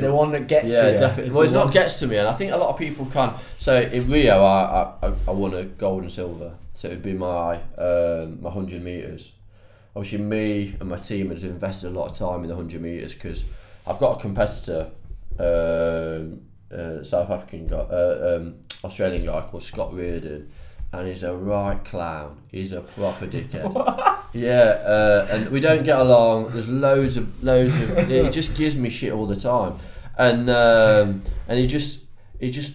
there one that gets to you? Yeah, definitely. Well, it's not gets to me, and I think a lot of people can. So in Rio, I won a gold and silver. So it would be my 100 meters. Obviously, me and my team had invested a lot of time in the 100 meters because I've got a competitor. South African guy, Australian guy called Scott Reardon, and he's a right clown. He's a proper dickhead. And we don't get along. There's loads of. He just gives me shit all the time, and he's. It's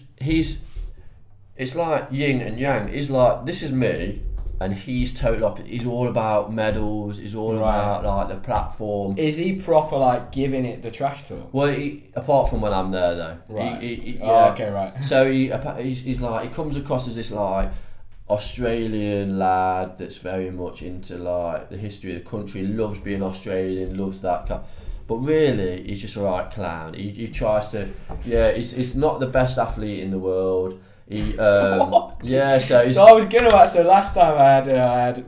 like yin and yang. He's like, this is me. And he's totally opposite. He's all about medals. He's all about like the platform. Is he proper like giving it the trash talk? Well, apart from when I'm there though. Right. Okay, right. So he's like, he comes across as this like Australian lad that's very much into like the history of the country. Loves being Australian. Loves that. But really, he's just a right clown. He tries to. Yeah, he's not the best athlete in the world. So I was gonna ask. So last time I had a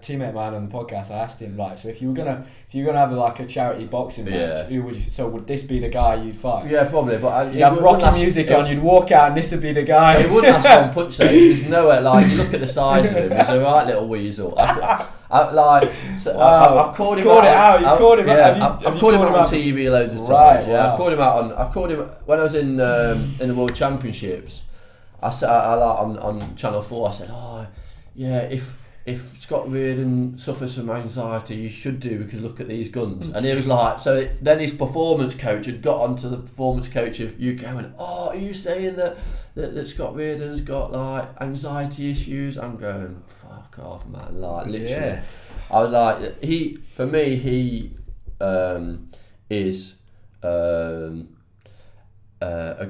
teammate of mine on the podcast. I asked him like, so if you were gonna have like a charity boxing match, who would you? So would this be the guy you'd fight? Yeah, probably. But you'd have rocky music on. You'd walk out, and this would be the guy. He wouldn't have one punch though. There's nowhere. Like you look at the size of him. He's a right little weasel. I've called him out. I've called him out on TV loads of times. Right, yeah, I've called him when I was in the World Championships. I said on Channel 4. I said, if Scott Reardon suffers from anxiety, you should do because look at these guns. And he was like, then his performance coach had got onto the performance coach of UK and went, are you saying that Scott Reardon's got like anxiety issues? I'm going, fuck off, man. Like literally, I was like, he is a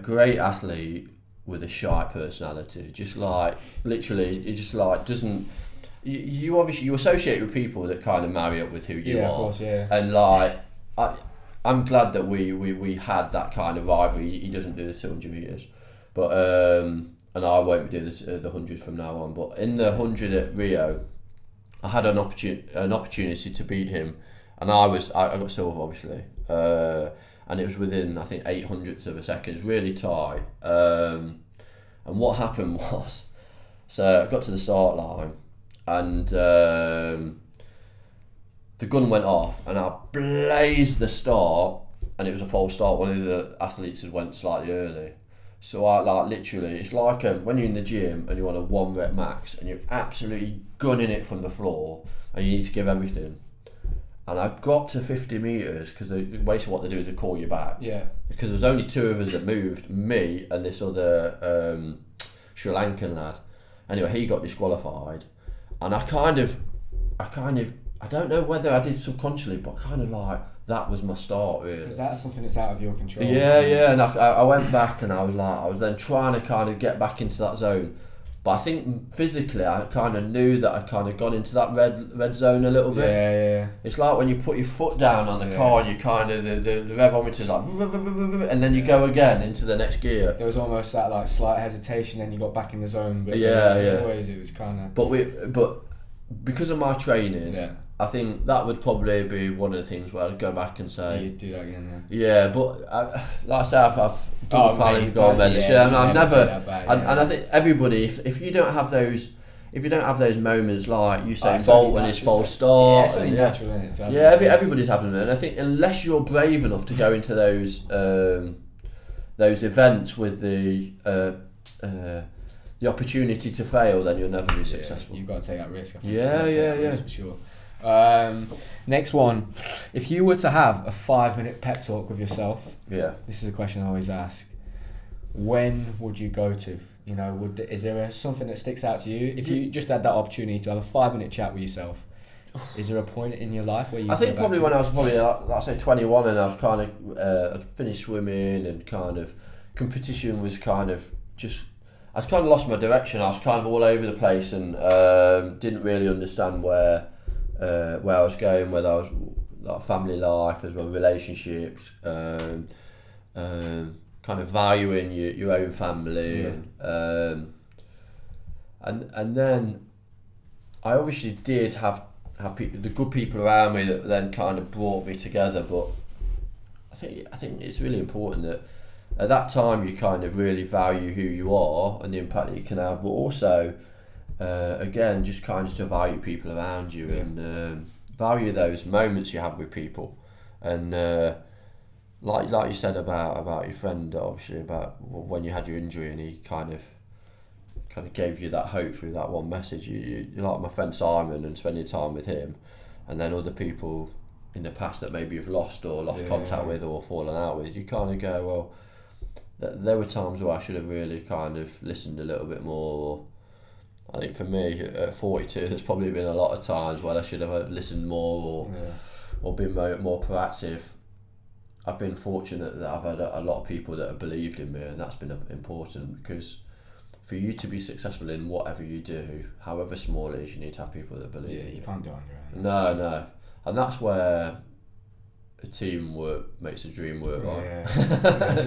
great athlete with a shy personality, just like literally, it just like doesn't. You obviously you associate with people that kind of marry up with who you are, of course, and like I'm glad that we had that kind of rivalry. He doesn't do the 200 meters, but and I won't be doing the 100 from now on. But in the 100 at Rio, I had an opportunity to beat him, and I got silver obviously. And it was within, I think, 800ths of a second. It was really tight. And what happened was, so I got to the start line, and the gun went off, and I blazed the start, and it was a false start. One of the athletes had went slightly early. So I like literally, it's like when you're in the gym and you want a 1 rep max and you're absolutely gunning it from the floor and you need to give everything. And I got to 50 metres because basically what they do is they call you back. Yeah. Because there was only 2 of us that moved, me and this other Sri Lankan lad. Anyway, he got disqualified, and I don't know whether I did subconsciously, but kind of like that was my start really. Because that's something that's out of your control. Yeah, and I went back and I was then trying to kind of get back into that zone. But I think physically I kind of knew that I'd kind of gone into that red zone a little bit. Yeah. It's like when you put your foot down on the car and you kind of, the revometer's like, and then you go again into the next gear. There was almost that like slight hesitation, then you got back in the zone. But always it was kind of... But because of my training, Yeah. I think that would probably be one of the things where I'd go back and say... You'd do that again, Yeah, but like I say, I've double pallet gold medals. I've never... And I think everybody, if you don't have those... If you don't have those moments like you say, Bolt and his false start... It's only natural, isn't it? Everybody's having them. And I think unless you're brave enough to go into those events with the opportunity to fail, then you'll never be successful. You've got to take that risk. I think. Yeah. For sure. Next one. If you were to have a 5-minute pep talk with yourself, this is a question I always ask. When would you go to? You know, is there something that sticks out to you? If you just had that opportunity to have a 5-minute chat with yourself, is there a point in your life where you? I think probably when I was like say 21 and I was kind of I'd finished swimming and kind of competition was kind of just. I'd kind of lost my direction. I was kind of all over the place and didn't really understand where I was going, whether I was like family life as well, relationships, kind of valuing your own family, and then I obviously did have the good people around me that then kind of brought me together. But I think it's really important that at that time you kind of really value who you are and the impact that you can have, but also again just kind of to value people around you and value those moments you have with people. And like you said about your friend, obviously about when you had your injury and he kind of gave you that hope through that one message. You like my friend Simon and spending time with him, and then other people in the past that maybe you've lost contact with or fallen out with, you kind of go, well, there were times where I should have really kind of listened a little bit more. I think for me at 42 there's probably been a lot of times where I should have listened more or been more proactive. I've been fortunate that I've had a lot of people that have believed in me, and that's been important, because for you to be successful in whatever you do, however small it is, you need to have people that believe in you. You can't do it on your own. No. And that's where a teamwork makes a dream work, right? Yeah.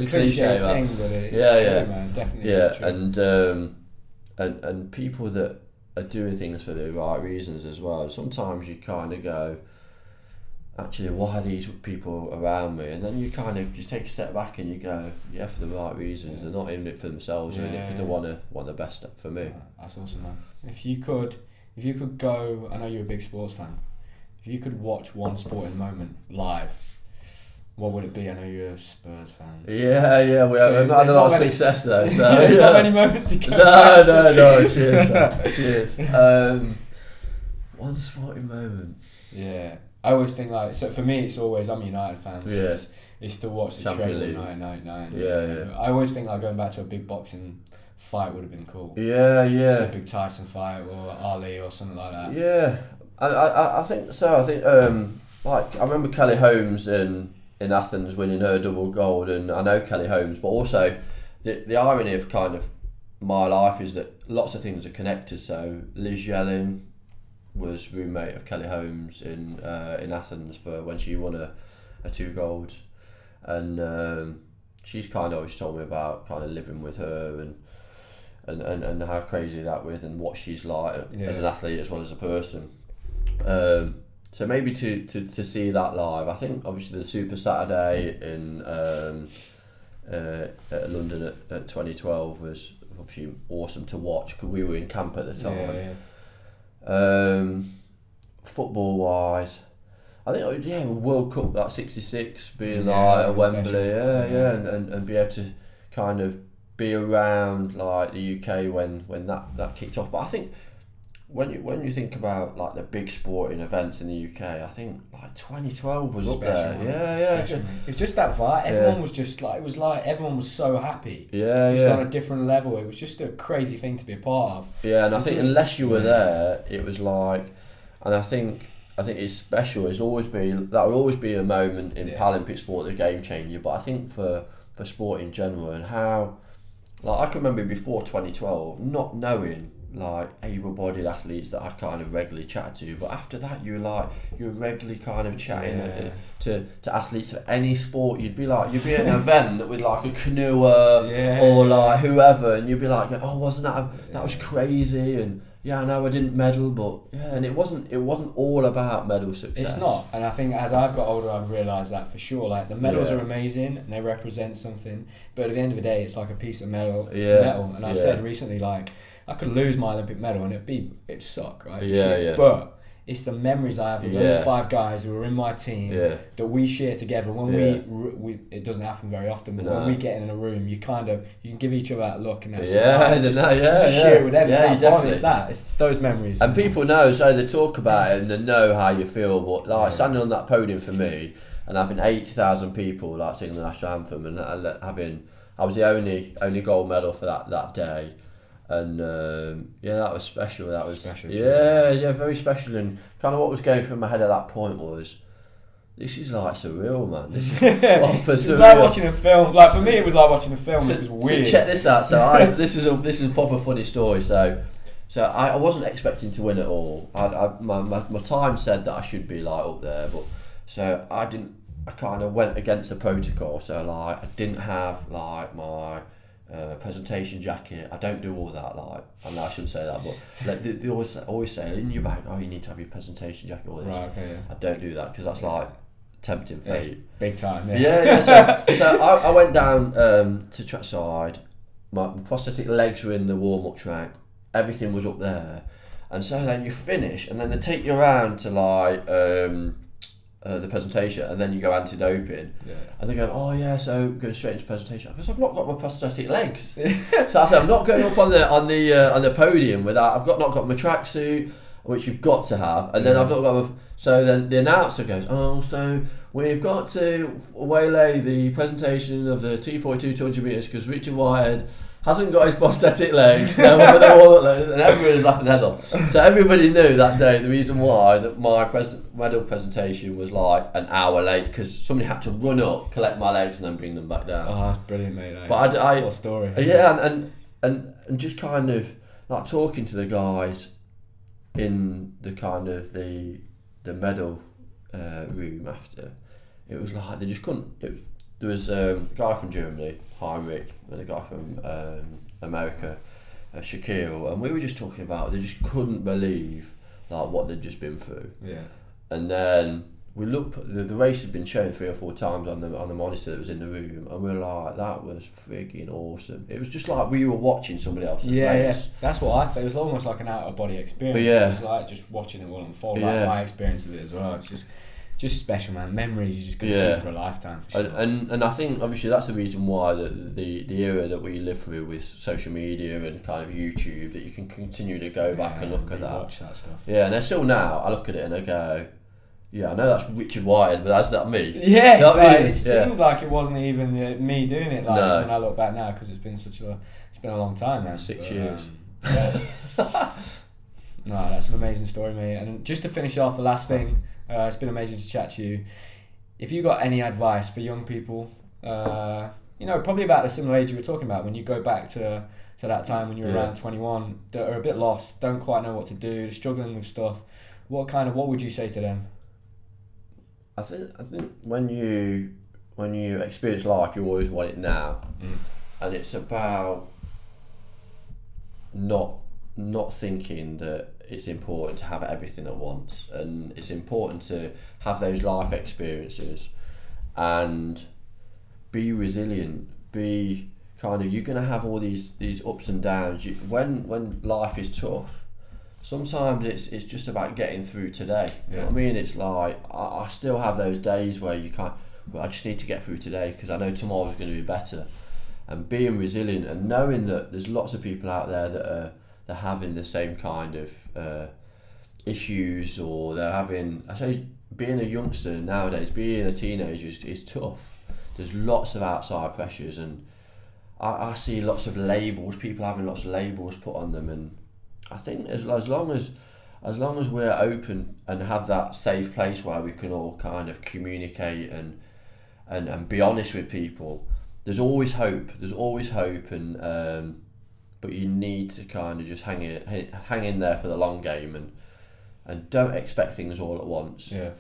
Cliche thing, but it's true, man. Definitely is true. And people that are doing things for the right reasons as well. Sometimes you kind of go, actually, why are these people around me? And then you take a step back and you go, yeah, for the right reasons. They're not in it for themselves, they're in it because they want the best for me. That's awesome, man. If you could go, I know you're a big sports fan. If you could watch one sporting moment live, what would it be? I know you're a Spurs fan. Yeah, we've not had a lot of success though. So there's not many moments to go. No. Cheers. One sporting moment. Yeah, I always think so for me, it's always, I'm a United fan. So it's to watch the treble 1999. Yeah. I always think going back to a big boxing fight would have been cool. Yeah. So a big Tyson fight or Ali or something like that. Yeah. I think so. I think I remember Kelly Holmes in Athens winning her double gold, and I know Kelly Holmes, but also the irony of kind of my life is that lots of things are connected. So Liz Yelling was roommate of Kelly Holmes in Athens for when she won a 2 golds, and she's kind of always told me about kind of living with her and how crazy that was and what she's like as an athlete as well as a person. So maybe to see that live, I think obviously the Super Saturday in London at 2012 was obviously awesome to watch because we were in camp at the time. Football wise, I think World Cup that '66 being at Wembley, and be able to kind of be around like the UK when that kicked off. But I think when you think about like the big sporting events in the UK, I think like 2012 was up there. Yeah. It's just that vibe. Everyone was just like, it was like everyone was so happy. Yeah, just on a different level. It was just a crazy thing to be a part of. Yeah, and I think unless you were there, it was like, and I think it's special. That will always be a moment in Paralympic sport, the game changer. But I think for sport in general, and how, like, I can remember before 2012 not knowing like able-bodied athletes that I kind of regularly chatted to, but after that you're regularly kind of chatting to athletes of any sport. You'd be at an event with like a canoer or like whoever, and you'd be like, oh, wasn't that was crazy, and I know I didn't medal, but and it wasn't all about medal success. It's not, and I think as I've got older I've realised that for sure. Like the medals are amazing and they represent something, but at the end of the day it's like a piece of metal, and I've said recently, like, I could lose my Olympic medal and it'd suck, right? But it's the memories I have of those 5 guys who were in my team that we share together. When we it doesn't happen very often, but when we get in a room, you can give each other that look, and that's just share it with them. It's those memories. And people know, so they talk about it and they know how you feel. But like standing on that podium for me and having 80,000 people like singing the national anthem, and I was the only gold medal for that day. And that was special. That was special. Very special. And kind of what was going through my head at that point was, this is like surreal, man. This is proper surreal. It's like watching a film. Like for me, it was like watching a film. It was weird. So check this out. So this is a proper funny story. So I wasn't expecting to win at all. My time said that I should be like up there, but so I didn't. I kind of went against the protocol. So like I didn't have like my presentation jacket. I don't do all that, like, I know I shouldn't say that, but like, they always say in your bag, oh, you need to have your presentation jacket, all this. Right, okay, I don't do that because that's like tempting fate. Big time. So I went down to trackside. My prosthetic legs were in the warm-up track. Everything was up there, and so then you finish, and then they take you around to like the presentation, and then you go anti-doping, and they go, oh yeah, so going straight into presentation, because I've not got my prosthetic legs. So I said, I'm not going up on the podium without, I've not got my tracksuit, which you've got to have, and then I've not got my, so then the announcer goes, oh, so we've got to waylay the presentation of the T42 200 metres because Richard Whitehead hasn't got his prosthetic legs, and everybody was laughing their head off. So everybody knew that day the reason why that my medal presentation was like an hour late, because somebody had to run up, collect my legs, and then bring them back down. Oh, that's brilliant, mate. But what a story. And just kind of like talking to the guys in the kind of the medal room after, it was like they just couldn't. There was a guy from Germany, Heinrich, and a guy from America, Shaquille, and we were just talking about, they just couldn't believe like what they'd just been through. Yeah. And then we looked, the race had been shown 3 or 4 times on the monitor that was in the room, and we were like, that was freaking awesome. It was just like we were watching somebody else's race. Yeah, that's what I thought. It was almost like an out of body experience. It was like just watching it all unfold, like my experience of it as well. It's just special, man. Memories you just going to keep for a lifetime, for sure. And I think obviously that's the reason why the era that we live through with social media and kind of YouTube, that you can continue to go back and look at that. Watch that stuff. Yeah, and still now I look at it and I go, yeah, I know that's Richard Whitehead, but that's not me. Yeah, you know what I mean? It seems like it wasn't even me doing it. Like when I look back now, because it's been a long time now. 6 years. No, that's an amazing story, mate. And just to finish off, the last thing. It's been amazing to chat to you. If you got any advice for young people, probably about the similar age you were talking about, when you go back to that time when you were around 21, that are a bit lost, don't quite know what to do, struggling with stuff, what would you say to them? I think when you experience life, you always want it now, and it's about not thinking that it's important to have everything at once, and it's important to have those life experiences and be resilient. Be kind of, you're going to have all these ups and downs. When life is tough, sometimes it's just about getting through today. You know what I mean? It's like I still have those days where you can't. Well, I just need to get through today because I know tomorrow's going to be better. and being resilient, and knowing that there's lots of people out there that are having the same kind of issues, or they're having, I say, being a youngster nowadays, being a teenager is tough. There's lots of outside pressures, and I see lots of labels, people having lots of labels put on them, and I think as long as we're open and have that safe place where we can all kind of communicate and be honest with people, there's always hope. And but you need to kind of just hang in there for the long game, and don't expect things all at once. Yeah.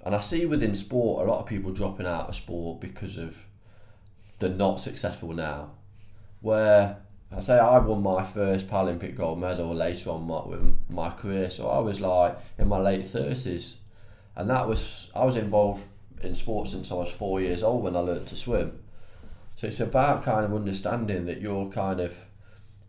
And I see within sport a lot of people dropping out of sport because of they're not successful now. Where I say I won my first Paralympic gold medal later on with my career, so I was like in my late 30s, and I was involved in sports since I was 4 years old when I learned to swim. So it's about kind of understanding that you're kind of,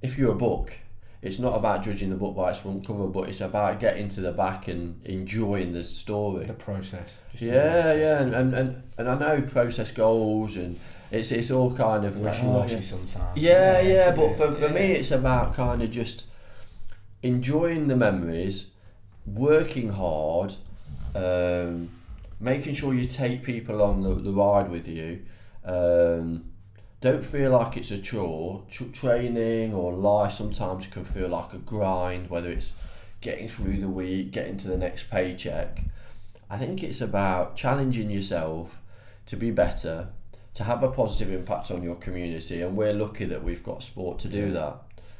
if you're a book, it's not about judging the book by its front cover, but it's about getting to the back and enjoying the story, the process. And I know process goals, and it's all kind of wishy-washy sometimes. But for me it's about kind of just enjoying the memories, working hard, making sure you take people on the ride with you. Don't feel like it's a chore. Training or life sometimes can feel like a grind, whether it's getting through the week, getting to the next paycheck. I think it's about challenging yourself to be better, to have a positive impact on your community, and we're lucky that we've got sport to do that.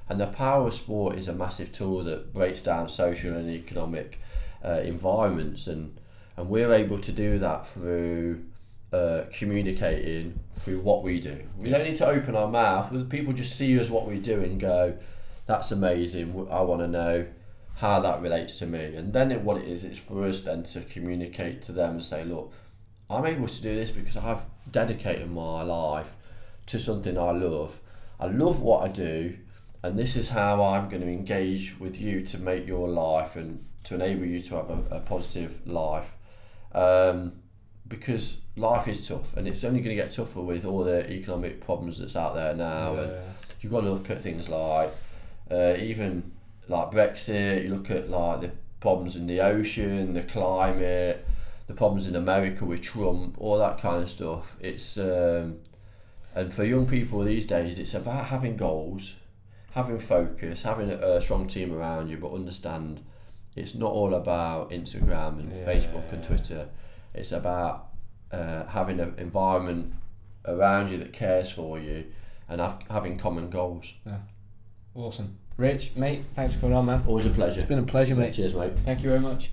And the power of sport is a massive tool that breaks down social and economic environments, and we're able to do that through communicating through what we do. We don't need to open our mouth. People just see us what we do and go, that's amazing, I want to know how that relates to me. And then what it is, it's for us then to communicate to them and say, look, I'm able to do this because I've dedicated my life to something I love what I do, and this is how I'm going to engage with you to make your life and to enable you to have a positive life. Because life is tough, and it's only going to get tougher with all the economic problems that's out there now. And you've got to look at things like even like Brexit. You look at like the problems in the ocean, the climate, the problems in America with Trump, all that kind of stuff. It's and for young people these days, it's about having goals, having focus, having a strong team around you, but understand it's not all about Instagram and Facebook and Twitter. It's about having an environment around you that cares for you, and having common goals. Yeah. Awesome. Rich, mate, thanks for coming on, man. Always a pleasure. It's been a pleasure, mate. Cheers, mate. Thank you very much.